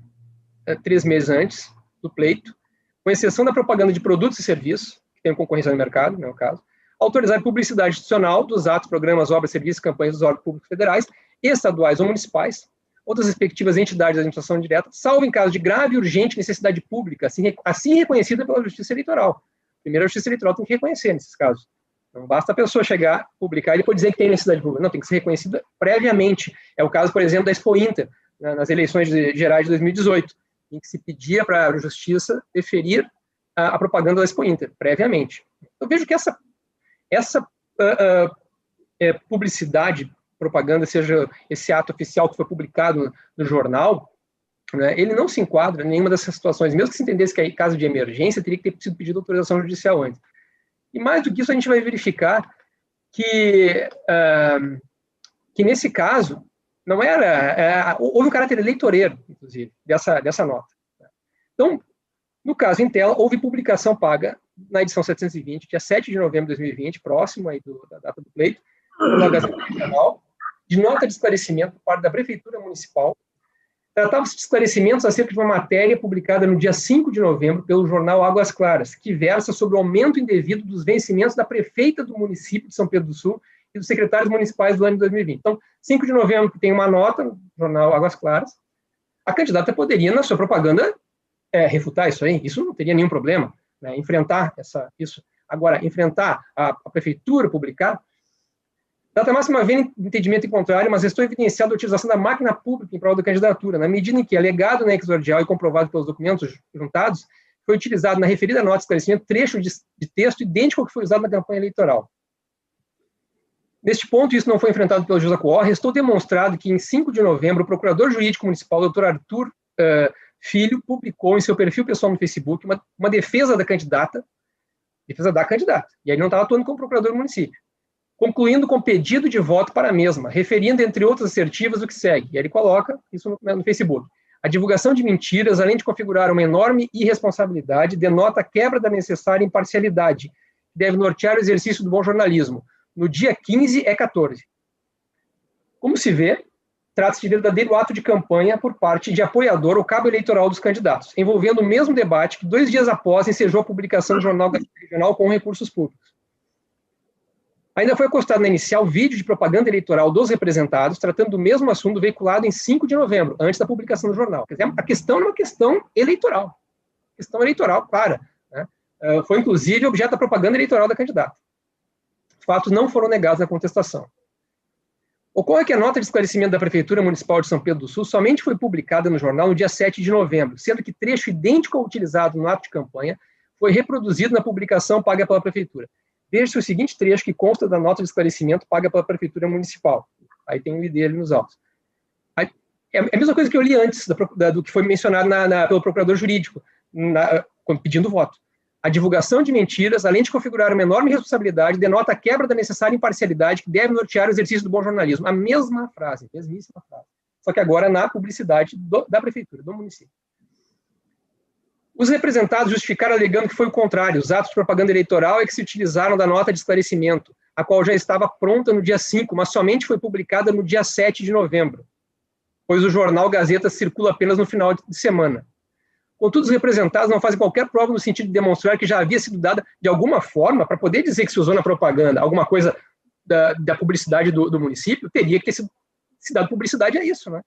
3 meses antes do pleito, com exceção da propaganda de produtos e serviços, que tem concorrência no mercado, não é o caso, autorizar publicidade institucional dos atos, programas, obras, serviços, campanhas dos órgãos públicos federais, estaduais ou municipais, ou das respectivas entidades de administração direta, salvo em caso de grave e urgente necessidade pública, assim reconhecida pela Justiça Eleitoral. Primeiro, a Justiça Eleitoral tem que reconhecer nesses casos. Não basta a pessoa chegar, publicar e depois dizer que tem necessidade pública. Não, tem que ser reconhecida previamente. É o caso, por exemplo, da Expo Inter, nas eleições gerais de 2018, em que se pedia para a Justiça deferir a propaganda da Expo Inter, previamente. Eu vejo que essa publicidade, propaganda, seja esse ato oficial que foi publicado no jornal, né, ele não se enquadra em nenhuma dessas situações. Mesmo que se entendesse que em caso de emergência, teria que ter sido pedido autorização judicial antes. E mais do que isso, a gente vai verificar que nesse caso, não houve um caráter eleitoreiro, inclusive, dessa nota. Então, no caso em tela, houve publicação paga na edição 720, dia 7 de novembro de 2020, próximo aí da data do pleito, na Gazeta Regional, de nota de esclarecimento por parte da Prefeitura Municipal. Tratava-se de esclarecimentos acerca de uma matéria publicada no dia 5 de novembro pelo jornal Águas Claras, que versa sobre o aumento indevido dos vencimentos da prefeita do município de São Pedro do Sul e dos secretários municipais do ano de 2020. Então, 5 de novembro tem uma nota no jornal Águas Claras. A candidata poderia, na sua propaganda, refutar isso aí. Isso não teria nenhum problema, né, enfrentar isso. Agora, enfrentar a prefeitura, publicar, data máxima vem entendimento em contrário, mas estou evidenciando a utilização da máquina pública em prol da candidatura, na medida em que, alegado na exordial e comprovado pelos documentos juntados, foi utilizado na referida nota de esclarecimento trecho de texto idêntico ao que foi usado na campanha eleitoral. Neste ponto, isso não foi enfrentado pelo juiz da Coor, restou demonstrado que, em 5 de novembro, o procurador jurídico municipal, Dr. Arthur Filho, publicou em seu perfil pessoal no Facebook uma defesa da candidata, e aí não estava atuando como procurador do município, concluindo com pedido de voto para a mesma, referindo, entre outras assertivas, o que segue. E aí ele coloca isso no Facebook. A divulgação de mentiras, além de configurar uma enorme irresponsabilidade, denota a quebra da necessária imparcialidade, que deve nortear o exercício do bom jornalismo. No dia 15 é 14. Como se vê, trata-se de verdadeiro ato de campanha por parte de apoiador ou cabo eleitoral dos candidatos, envolvendo o mesmo debate que 2 dias após ensejou a publicação do Jornal Regional com recursos públicos. Ainda foi acostado na inicial vídeo de propaganda eleitoral dos representados, tratando do mesmo assunto veiculado em 5 de novembro, antes da publicação do jornal. Quer dizer, a questão é uma questão eleitoral. Questão eleitoral, clara. Né? Foi, inclusive, objeto da propaganda eleitoral da candidata. Os fatos não foram negados na contestação. Ocorre que a nota de esclarecimento da Prefeitura Municipal de São Pedro do Sul somente foi publicada no jornal no dia 7 de novembro, sendo que trecho idêntico ao utilizado no ato de campanha foi reproduzido na publicação paga pela Prefeitura. Veja-se o seguinte trecho que consta da nota de esclarecimento paga pela Prefeitura Municipal. Aí tem o ID ali nos autos. Aí, é a mesma coisa que eu li antes do que foi mencionado pelo procurador jurídico, pedindo voto. A divulgação de mentiras, além de configurar uma enorme responsabilidade, denota a quebra da necessária imparcialidade que deve nortear o exercício do bom jornalismo. A mesma frase, mesmíssima frase. Só que agora na publicidade da Prefeitura, do município. Os representados justificaram alegando que foi o contrário. Os atos de propaganda eleitoral é que se utilizaram da nota de esclarecimento, a qual já estava pronta no dia 5, mas somente foi publicada no dia 7 de novembro, pois o jornal Gazeta circula apenas no final de semana. Contudo, os representados não fazem qualquer prova no sentido de demonstrar que já havia sido dada, de alguma forma, para poder dizer que se usou na propaganda alguma coisa da publicidade do município, teria que ter se dado publicidade a isso, né?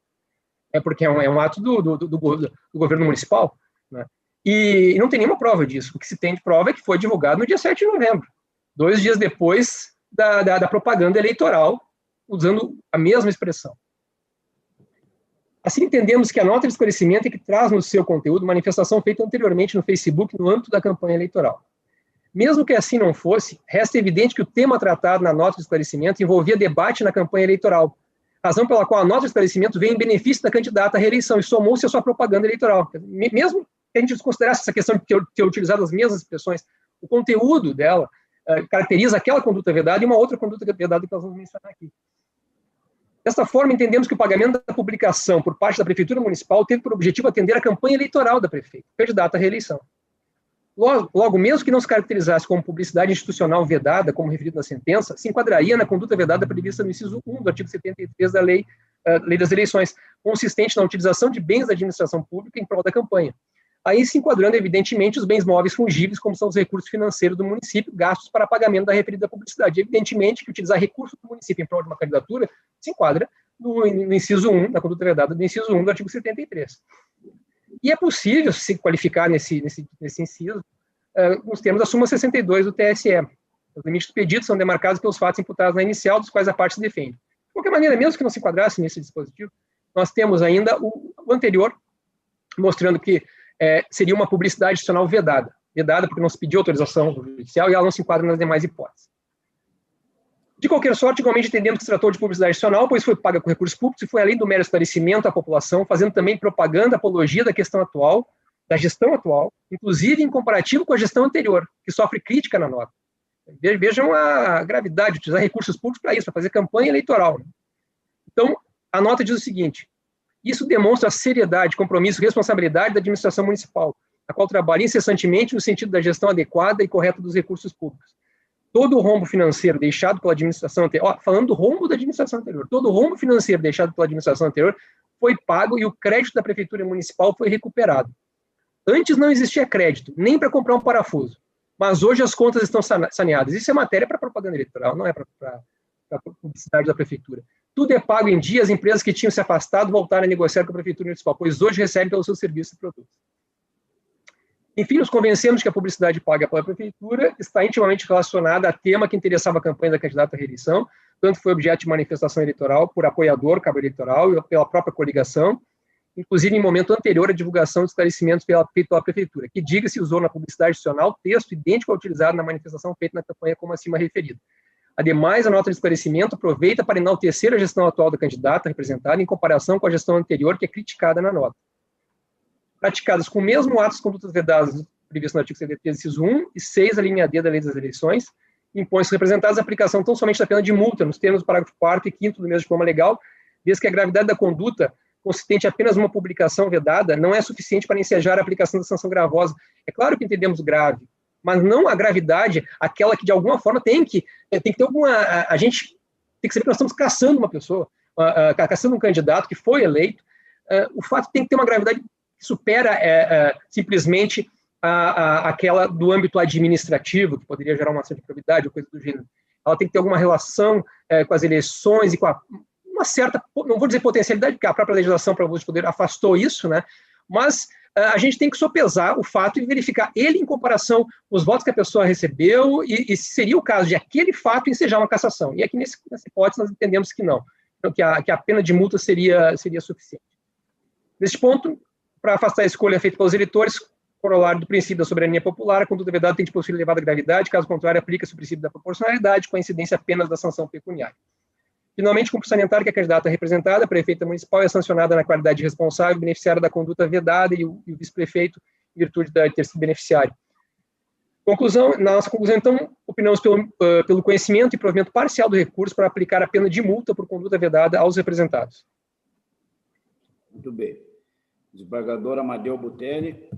Porque é um ato do governo municipal, né? E não tem nenhuma prova disso. O que se tem de prova é que foi divulgado no dia 7 de novembro, 2 dias depois da propaganda eleitoral, usando a mesma expressão. Assim, entendemos que a nota de esclarecimento é que traz no seu conteúdo manifestação feita anteriormente no Facebook no âmbito da campanha eleitoral. Mesmo que assim não fosse, resta evidente que o tema tratado na nota de esclarecimento envolvia debate na campanha eleitoral, razão pela qual a nota de esclarecimento veio em benefício da candidata à reeleição e somou-se à sua propaganda eleitoral. Mesmo que a gente desconsiderasse essa questão de ter utilizado as mesmas expressões, o conteúdo dela caracteriza aquela conduta vedada e uma outra conduta vedada que nós vamos mencionar aqui. Desta forma, entendemos que o pagamento da publicação por parte da Prefeitura Municipal teve por objetivo atender a campanha eleitoral da prefeita, candidata à reeleição. Logo, mesmo que não se caracterizasse como publicidade institucional vedada, como referido na sentença, se enquadraria na conduta vedada prevista no inciso 1 do artigo 73 da Lei das Eleições, consistente na utilização de bens da administração pública em prol da campanha. Aí se enquadrando, evidentemente, os bens móveis fungíveis, como são os recursos financeiros do município, gastos para pagamento da referida publicidade. Evidentemente que utilizar recursos do município em prol de uma candidatura se enquadra no inciso 1, na conduta vedada do inciso 1 do artigo 73. E é possível se qualificar nesse inciso nos termos da súmula 62 do TSE. Os limites do pedido são demarcados pelos fatos imputados na inicial, dos quais a parte se defende. De qualquer maneira, mesmo que não se enquadrasse nesse dispositivo, nós temos ainda o anterior, mostrando que seria uma publicidade institucional vedada porque não se pediu autorização judicial e ela não se enquadra nas demais hipóteses. De qualquer sorte, igualmente entendemos que se tratou de publicidade institucional, pois foi paga com recursos públicos e foi além do mero esclarecimento à população, fazendo também propaganda, apologia da questão atual, da gestão atual, inclusive em comparativo com a gestão anterior, que sofre crítica na nota. Vejam a gravidade de utilizar recursos públicos para isso, para fazer campanha eleitoral. Então, a nota diz o seguinte: isso demonstra a seriedade, compromisso e responsabilidade da administração municipal, a qual trabalha incessantemente no sentido da gestão adequada e correta dos recursos públicos. Todo o rombo financeiro deixado pela administração anterior, falando do rombo da administração anterior, todo o rombo financeiro deixado pela administração anterior foi pago e o crédito da Prefeitura Municipal foi recuperado. Antes não existia crédito, nem para comprar um parafuso, mas hoje as contas estão saneadas. Isso é matéria para propaganda eleitoral, não é para publicidade da Prefeitura. Tudo é pago em dia, as empresas que tinham se afastado voltaram a negociar com a Prefeitura Municipal, pois hoje recebem pelos seus serviços e produtos. Enfim, nos convencemos de que a publicidade paga pela Prefeitura está intimamente relacionada a tema que interessava a campanha da candidata à reeleição, tanto foi objeto de manifestação eleitoral por apoiador, cabo eleitoral e pela própria coligação, inclusive em momento anterior à divulgação de esclarecimentos feita pela Prefeitura, que diga-se usou na publicidade institucional texto idêntico ao utilizado na manifestação feita na campanha como acima referido. Ademais, a nota de esclarecimento aproveita para enaltecer a gestão atual da candidata representada em comparação com a gestão anterior, que é criticada na nota. Praticadas com o mesmo ato de condutas vedadas previsto no artigo 73, inciso 1 e 6, a linha D da Lei das Eleições, impõe-se aos representados a aplicação tão somente da pena de multa, nos termos do parágrafo 4º e 5º do mesmo diploma legal, desde que a gravidade da conduta consistente em apenas uma publicação vedada não é suficiente para ensejar a aplicação da sanção gravosa. É claro que entendemos grave, mas não a gravidade, aquela que de alguma forma tem que ter alguma... A gente tem que saber que nós estamos caçando uma pessoa, caçando um candidato que foi eleito. O fato tem que ter uma gravidade que supera simplesmente aquela do âmbito administrativo, que poderia gerar uma ação de probidade ou coisa do gênero. Ela tem que ter alguma relação com as eleições e com uma certa, não vou dizer potencialidade, porque a própria legislação para o uso de poder afastou isso, né? Mas a gente tem que sopesar o fato e verificar ele em comparação com os votos que a pessoa recebeu e se seria o caso de aquele fato ensejar uma cassação. E aqui nessa hipótese nós entendemos que não, que a pena de multa seria suficiente. Neste ponto, para afastar a escolha feita pelos eleitores, corolário do princípio da soberania popular, a conduta vedada tem de possuir elevada gravidade, caso contrário, aplica-se o princípio da proporcionalidade, com a incidência apenas da sanção pecuniária. Finalmente, cumpre salientar que a candidata representada, a prefeita municipal, é sancionada na qualidade de responsável, beneficiária da conduta vedada e o vice-prefeito, em virtude de ter sido beneficiário. Na nossa conclusão, então, opinamos pelo conhecimento e provimento parcial do recurso para aplicar a pena de multa por conduta vedada aos representados. Muito bem. Desembargador Amadeu Butelli.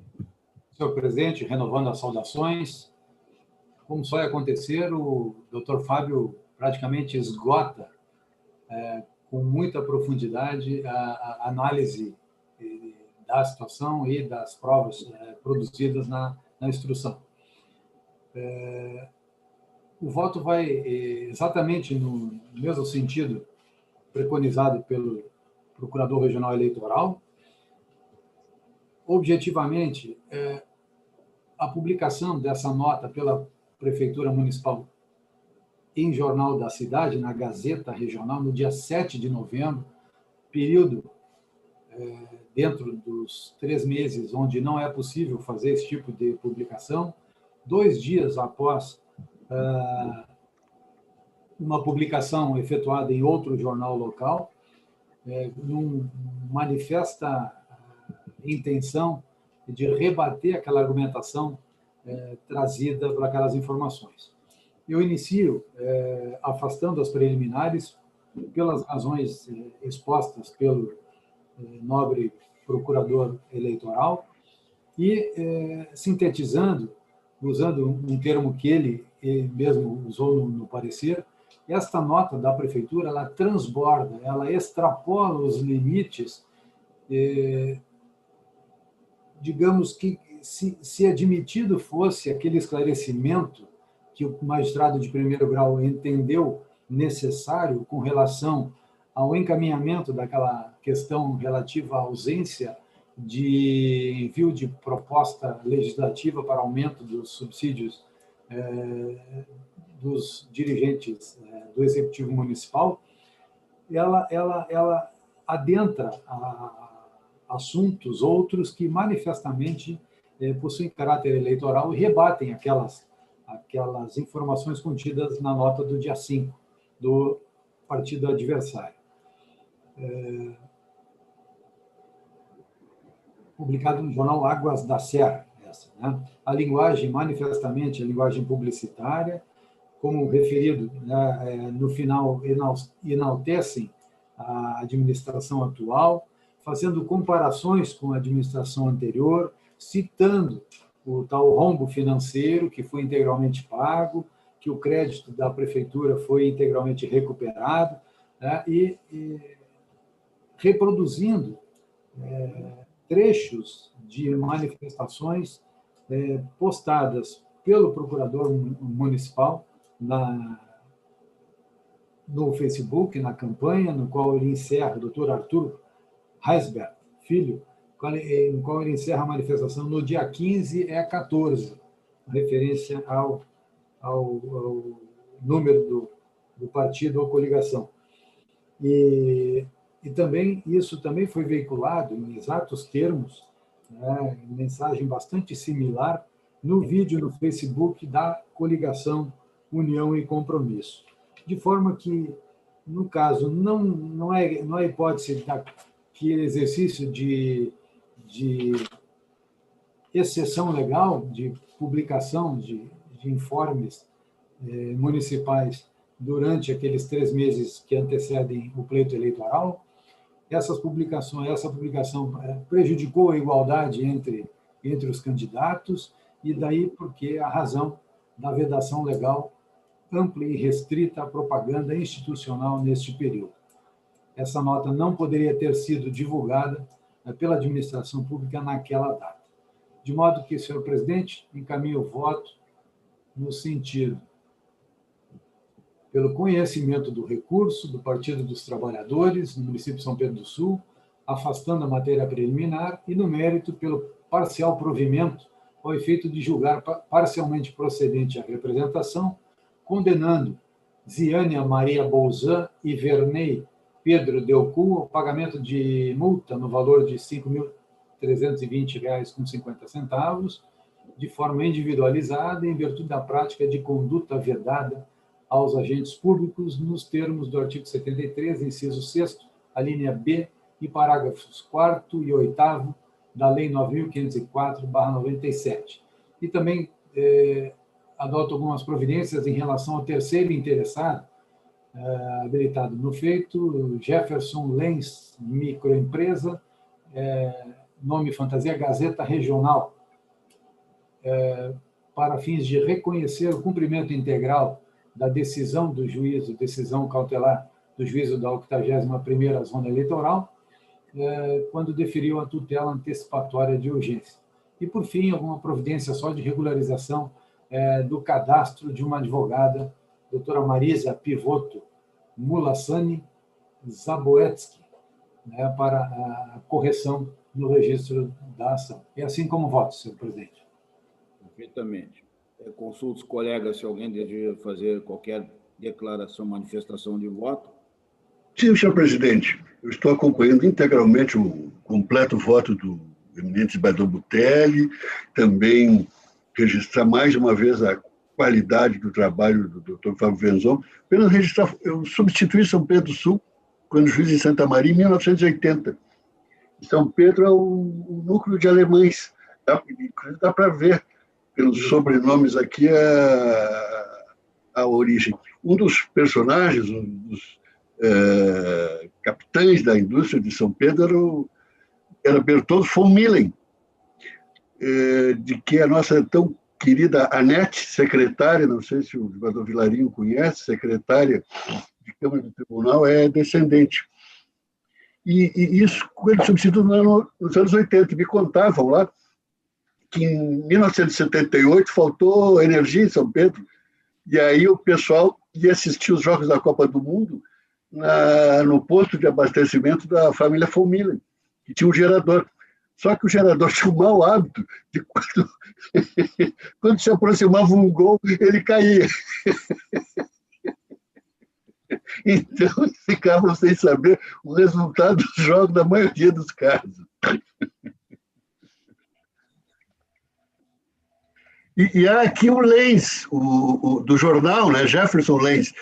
Senhor presidente, renovando as saudações, como só ia acontecer, o doutor Fábio praticamente esgota com muita profundidade a análise da situação e das provas produzidas na instrução. O voto vai exatamente no mesmo sentido preconizado pelo Procurador Regional Eleitoral. Objetivamente, a publicação dessa nota pela Prefeitura Municipal em Jornal da Cidade, na Gazeta Regional, no dia 7 de novembro, período dentro dos 3 meses onde não é possível fazer esse tipo de publicação, 2 dias após uma publicação efetuada em outro jornal local, manifesta intenção de rebater aquela argumentação trazida por aquelas informações. Eu inicio afastando as preliminares pelas razões expostas pelo nobre procurador eleitoral e sintetizando, usando um termo que ele mesmo usou no parecer, esta nota da prefeitura, ela transborda, ela extrapola os limites, digamos que se admitido fosse aquele esclarecimento que o magistrado de primeiro grau entendeu necessário com relação ao encaminhamento daquela questão relativa à ausência de envio de proposta legislativa para aumento dos subsídios dos dirigentes do Executivo Municipal, ela adentra a assuntos outros que manifestamente possuem caráter eleitoral e rebatem aquelas informações contidas na nota do dia 5 do partido adversário. Publicado no jornal Águas da Serra. Né? A linguagem, manifestamente, a linguagem publicitária, como referido, no final, enaltecem a administração atual, fazendo comparações com a administração anterior, citando o tal rombo financeiro que foi integralmente pago, que o crédito da prefeitura foi integralmente recuperado, né? e reproduzindo trechos de manifestações postadas pelo procurador municipal no Facebook, na campanha, no qual ele encerra, o doutor Arthur Heisberg, filho, no qual ele encerra a manifestação no dia 15/14, referência ao número do partido ou coligação. E também isso também foi veiculado em exatos termos, né, em mensagem bastante similar, no vídeo no Facebook da coligação União e Compromisso. de forma que, no caso, não é hipótese daquele exercício de exceção legal, de publicação de informes municipais durante aqueles 3 meses que antecedem o pleito eleitoral. Essa publicação prejudicou a igualdade entre os candidatos, e daí porque a razão da vedação legal ampla e restrita à propaganda institucional neste período. Essa nota não poderia ter sido divulgada pela administração pública naquela data. De modo que, senhor presidente, encaminho o voto no sentido, pelo conhecimento do recurso do Partido dos Trabalhadores, no município de São Pedro do Sul, afastando a matéria preliminar, e no mérito pelo parcial provimento ao efeito de julgar parcialmente procedente a representação, condenando Ziânia Maria Bolzan e Vernei Pedro Delcu ao pagamento de multa no valor de R$ 5.320,50, de forma individualizada, em virtude da prática de conduta vedada aos agentes públicos, nos termos do artigo 73, inciso 6º, a linha B, e parágrafos 4º e 8º da Lei 9.504/97. E também adoto algumas providências em relação ao terceiro interessado, habilitado no feito, Jefferson Lenz Microempresa, nome fantasia Gazeta Regional, para fins de reconhecer o cumprimento integral da decisão do juízo, decisão cautelar do juízo da 81ª Zona Eleitoral, quando deferiu a tutela antecipatória de urgência. E, por fim, alguma providência só de regularização do cadastro de uma advogada, doutora Marisa Pivoto Mulassani Zaboetsky, para a correção no registro da ação. E assim como voto, senhor presidente. Perfeitamente. Consulto os colegas se alguém deseja fazer qualquer declaração, manifestação de voto. Sim, senhor presidente. Eu estou acompanhando integralmente o completo voto do eminente desembargador Butelli, também registrar mais uma vez a qualidade do trabalho do doutor Fábio Venzon. Apenas registrar, eu substituí São Pedro do Sul quando juiz em Santa Maria, em 1980. São Pedro é um núcleo de alemães. Dá para ver pelos sobrenomes aqui a origem. Um dos personagens, um dos capitães da indústria de São Pedro era Bertoldo von Millen, de que a nossa tão querida Anete, secretária, não sei se o desembargador Vilarinho conhece, secretária de Câmara do Tribunal, é descendente. E isso, ele substituiu nos anos 80, me contavam lá que em 1978 faltou energia em São Pedro, e aí o pessoal ia assistir os Jogos da Copa do Mundo no posto de abastecimento da família von Millen, que tinha um gerador. Só que o gerador tinha um mau hábito de quando se aproximava um gol, ele caía. Então, ficavam sem saber o resultado dos jogos da maioria dos casos. E há aqui o Lenz, do jornal, né? Jefferson Lenz.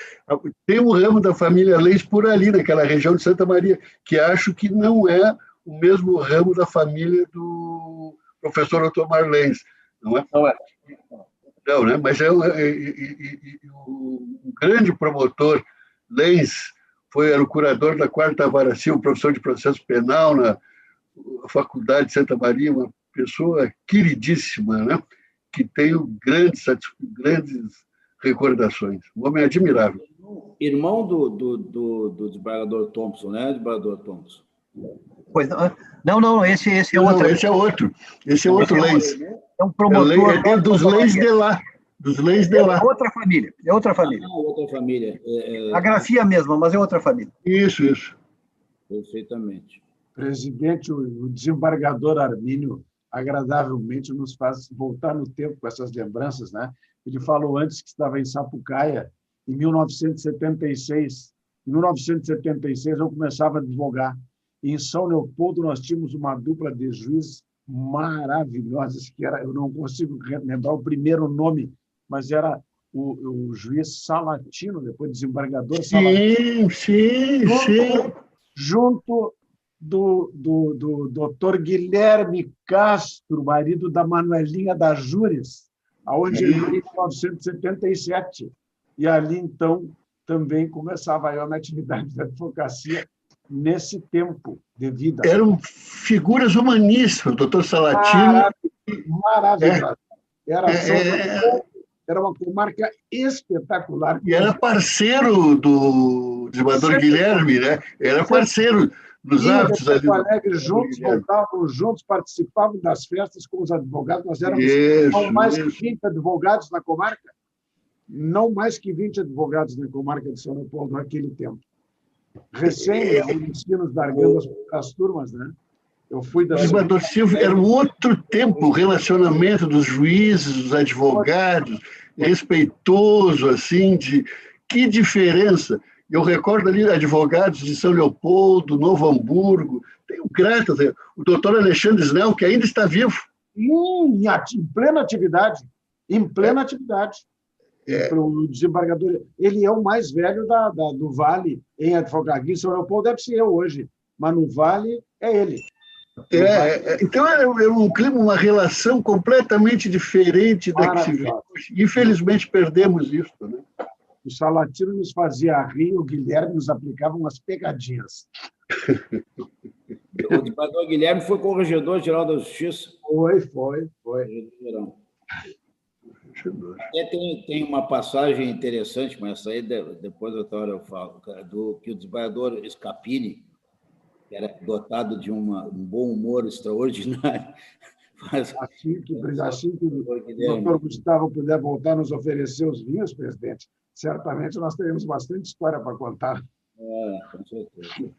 Tem um ramo da família Lenz por ali, naquela região de Santa Maria, que acho que não é o mesmo ramo da família do professor Otomar Lenz. Não é? Não é. Não, né? Mas um grande promotor, Lenz, era o curador da 4ª Vara Civil, professor de processo penal na Faculdade de Santa Maria, uma pessoa queridíssima, né? Que tenho grandes recordações. Um homem admirável. Irmão do desembargador Thompson, né, desembargador Thompson? Pois não, esse é outro. Esse é outro. Esse é outro Lenz. É um promotor. É dos Lenz de lá. Dos Lenz de lá. É outra família. É outra família. Outra família. A grafia mesma, mas é outra família. Isso. Perfeitamente. Presidente, o desembargador Armínio agradavelmente nos faz voltar no tempo com essas lembranças, né? Ele falou antes que estava em Sapucaia em 1976. Em 1976 eu começava a advogar. E em São Leopoldo nós tínhamos uma dupla de juízes maravilhosas, que era, eu não consigo lembrar o primeiro nome, mas era o juiz Salatino, depois desembargador Salatino. Sim. Junto do doutor Guilherme Castro, marido da Manuelinha da Júris, aonde ele veio em 1977. E ali, então, também começava eu na atividade da advocacia nesse tempo de vida. Eram figuras humaníssimas, o doutor Salatino. Maravilhoso. Era uma comarca espetacular. E era parceiro do desembargador Guilherme, né? Era parceiro dos hábitos ali. Porto Alegre juntos, voltavam juntos, participavam das festas com os advogados. Nós éramos não mais que 20 advogados na comarca. Não mais que 20 advogados na comarca de São Leopoldo naquele tempo. Recém, os ensinos largando as turmas, né? Eu fui da... O desembargador Silvio era um outro tempo, o relacionamento dos juízes, dos advogados, respeitoso, assim, de que diferença. Eu recordo ali advogados de São Leopoldo, Novo Hamburgo, tenho grato, o doutor Alexandre Snell, que ainda está vivo. Em plena atividade. Em plena atividade. O desembargador, ele é o mais velho do Vale em advocacia. Em São Leopoldo deve ser eu hoje, mas no Vale é ele. Então era um clima, uma relação completamente diferente da que se vê hoje. Infelizmente perdemos isso, né? O Salatino nos fazia rir, o Guilherme nos aplicava umas pegadinhas. O desembargador Guilherme foi corregedor-geral da Justiça. Foi. Tem uma passagem interessante, mas essa aí depois outra hora eu falo, que o desembargador Scapini, que era dotado de um bom humor extraordinário. Assim que o doutor Gustavo puder voltar a nos oferecer os vinhos, presidente, certamente nós teremos bastante história para contar. Com certeza.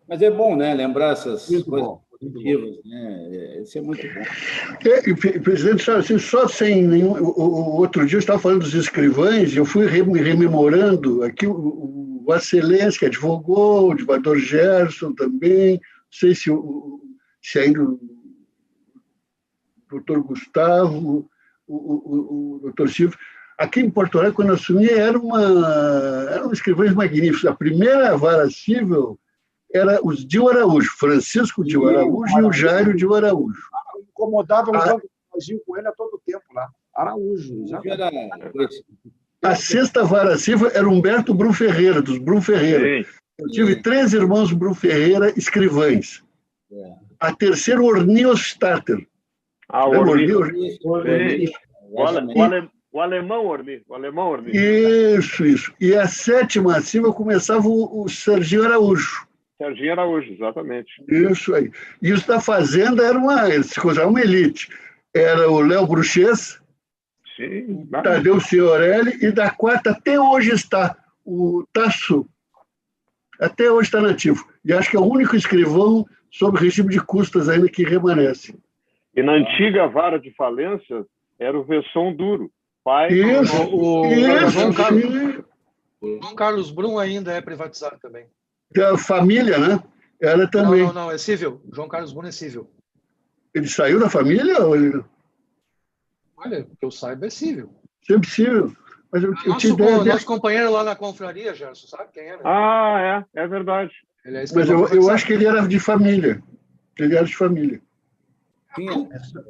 Mas é bom, né? Lembrar essas coisas positivas, né? Isso é muito bom. Presidente, sabe, assim, só sem nenhum... O outro dia eu estava falando dos escrivães e eu fui rememorando aqui o Excelência, que advogou, o desembargador Gerson também, não sei se ainda o doutor Gustavo, o doutor Silvio. Aqui em Porto Alegre, quando eu assumi, eram escrivães magníficos. A primeira vara civil era os Dio Araújo, Francisco Dio Araújo e o Jairo Dio Araújo. Incomodava o banco do com ele a todo tempo lá. Araújo. A sexta vara civil era Humberto Brum Ferreira, dos Brum Ferreira. Eu tive 3 irmãos Brum Ferreira escrivães. A terceira, Orni Starter. O alemão Orni. Isso. E a sétima civil começava o Serginho Araújo. Serginho Araújo, exatamente. Isso aí. E os da Fazenda era uma elite. Era o Léo Bruchês, Tadeu Ciorelli, e da quarta até hoje está o Tasso. Até hoje está nativo. E acho que é o único escrivão sob regime de custas ainda que remanesce. E na antiga vara de falência era o Vesson Duro. Pai João Carlos Brum ainda é privatizado também. A família, né? Ela também. Não, é civil. João Carlos Brum é civil. Ele saiu da família? Ou ele... Olha, que eu saiba, é civil. Sempre civil. Mas nosso companheiro lá na confraria, Gerson, sabe quem é? É verdade. Mas eu acho que ele era de família. Ele era de família.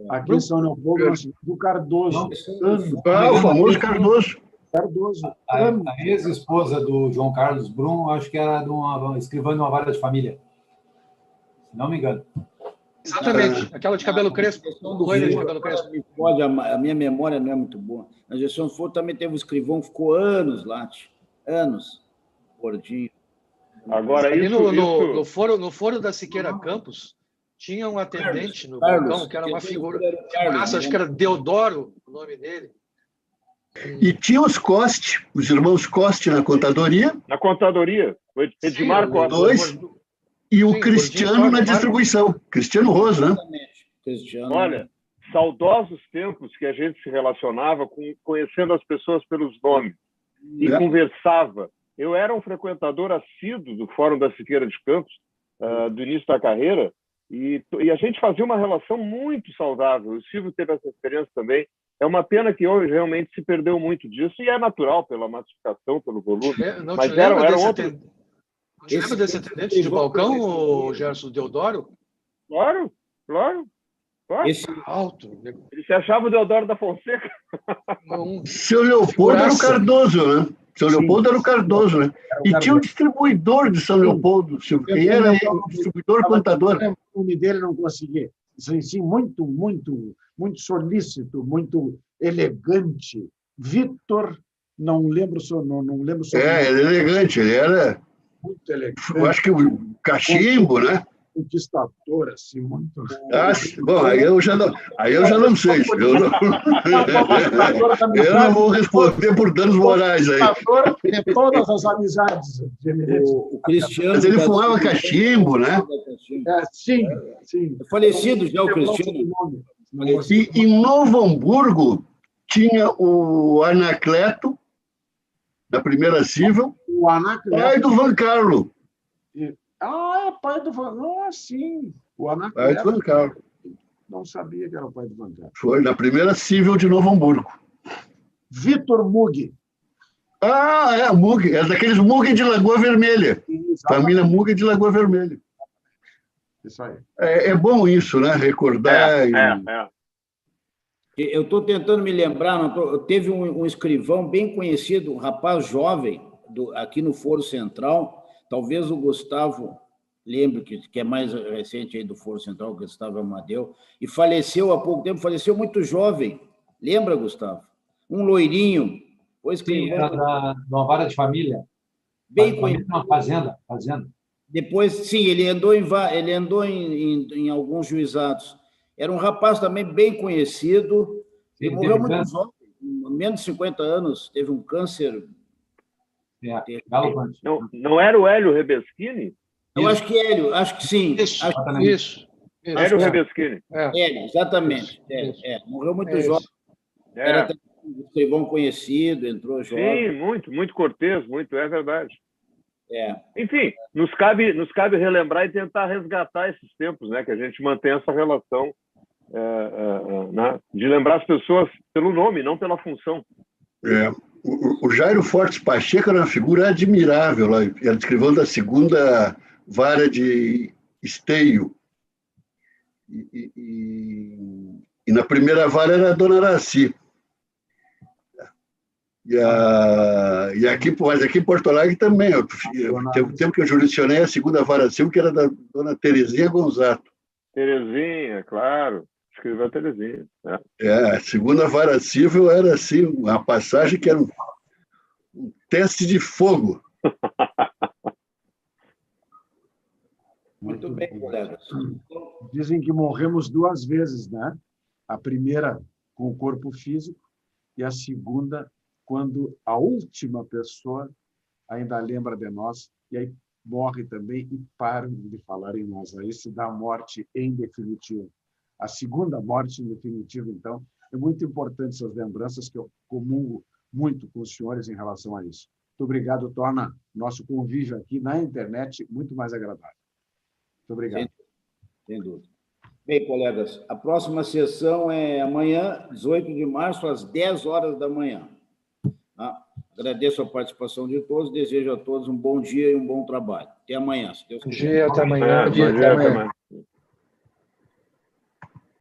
Aqui em São Leopoldo, do Cardoso. O famoso Cardoso. A ex-esposa do João Carlos Brum, acho que era escrivã de uma vara de família. Se não me engano. Exatamente. Aquela de cabelo crespo. Loira de cabelo crespo. A minha memória não é muito boa. Na gestão do Foro também teve um escrivão, ficou anos lá. Anos. Gordinho. Agora, ali no foro da Siqueira Campos, tinha um atendente no balcão que era uma figura. Acho que era Deodoro o nome dele. E tinha os Coste, os irmãos Coste na contadoria. Na contadoria, o Edmar Coste. E o Cristiano na distribuição. Cristiano Rosa, né? Olha, saudosos tempos que a gente se relacionava conhecendo as pessoas pelos nomes e conversava. Eu era um frequentador assíduo do Fórum da Siqueira de Campos, do início da carreira, e a gente fazia uma relação muito saudável. O Silvio teve essa experiência também. É uma pena que hoje realmente se perdeu muito disso, e é natural pela massificação, pelo volume. Não mas te lembra eram outros. Lembra desse atendente de balcão, o Gerson Deodoro? Claro, claro. claro. Esse... Alto. Ele se achava o Deodoro da Fonseca. Seu Leopoldo era o Cardoso, né? Seu Leopoldo era o Cardoso, né? E tinha um distribuidor de São Leopoldo, Quem era o distribuidor contador. O nome dele não consegui. Sim, muito, muito, muito solícito, muito elegante. Vitor, não lembro o nome. Ele é elegante, ele era. Muito elegante. Eu acho que o cachimbo, né? Conquistador, assim, muito. Bom, aí eu já não sei. Eu não vou responder por danos morais aí. De todas as amizades. O Cristiano. Mas ele fumava cachimbo, né? Sim, sim. É falecido já o Cristiano. E em Novo Hamburgo tinha o Anacleto, da primeira civil, o Anacleto, pai do Van Carlo. Pai do Van Carlo. Sim, o Anacleto. Pai do Van Carlo. Não sabia que era o pai do Van Carlo. Foi na primeira civil de Novo Hamburgo. Vitor Mug. Mug. É daqueles Mug de Lagoa Vermelha. Exatamente. Família Mug de Lagoa Vermelha. Isso aí. É bom isso, né? Recordar. Eu estou tentando me lembrar, teve um escrivão bem conhecido, um rapaz jovem, aqui no Foro Central, talvez o Gustavo lembre, que é mais recente aí do Foro Central, o Gustavo Amadeu, e faleceu há pouco tempo, faleceu muito jovem. Lembra, Gustavo? Um loirinho. Sim, era de uma vara de família. Bem conhecido. Uma fazenda. Depois, sim, ele andou em alguns juizados. Era um rapaz também bem conhecido. Ele morreu muito jovem, menos de 50 anos, teve um câncer. Não era o Hélio Rebeschini? Eu acho que Hélio, acho que sim. Isso. Hélio Rebeschini. Hélio, exatamente. Morreu muito jovem. Era um escrivão conhecido, entrou jovem. Sim, muito cortês, é verdade. É. Enfim, nos cabe relembrar e tentar resgatar esses tempos, né? Que a gente mantém essa relação né? De lembrar as pessoas pelo nome, não pela função. O Jairo Fortes Pacheco era uma figura admirável lá, era escrivão da segunda vara de Esteio. E na primeira vara era a Dona Araci. E aqui em Porto Alegre também. Teve um tempo que eu jurisdicionei a segunda vara civil, que era da Dona Terezinha Gonzato. Terezinha, claro. Escreveu a Terezinha. A segunda vara civil era assim, uma passagem que era um teste de fogo. Muito bem, colegas. Dizem que morremos 2 vezes, né? A primeira com o corpo físico e a segunda quando a última pessoa ainda lembra de nós e aí morre também e param de falar em nós. Aí se dá a morte em definitivo. A segunda morte em definitivo, então, é muito importante essas lembranças que eu comungo muito com os senhores em relação a isso. Muito obrigado, torna nosso convívio aqui na internet muito mais agradável. Muito obrigado. Sem dúvida. Bem, colegas, a próxima sessão é amanhã, 18 de março, às 10 horas da manhã. Agradeço a participação de todos, desejo a todos um bom dia e um bom trabalho. Até amanhã, se Deus quiser. Bom dia, até amanhã. Até amanhã.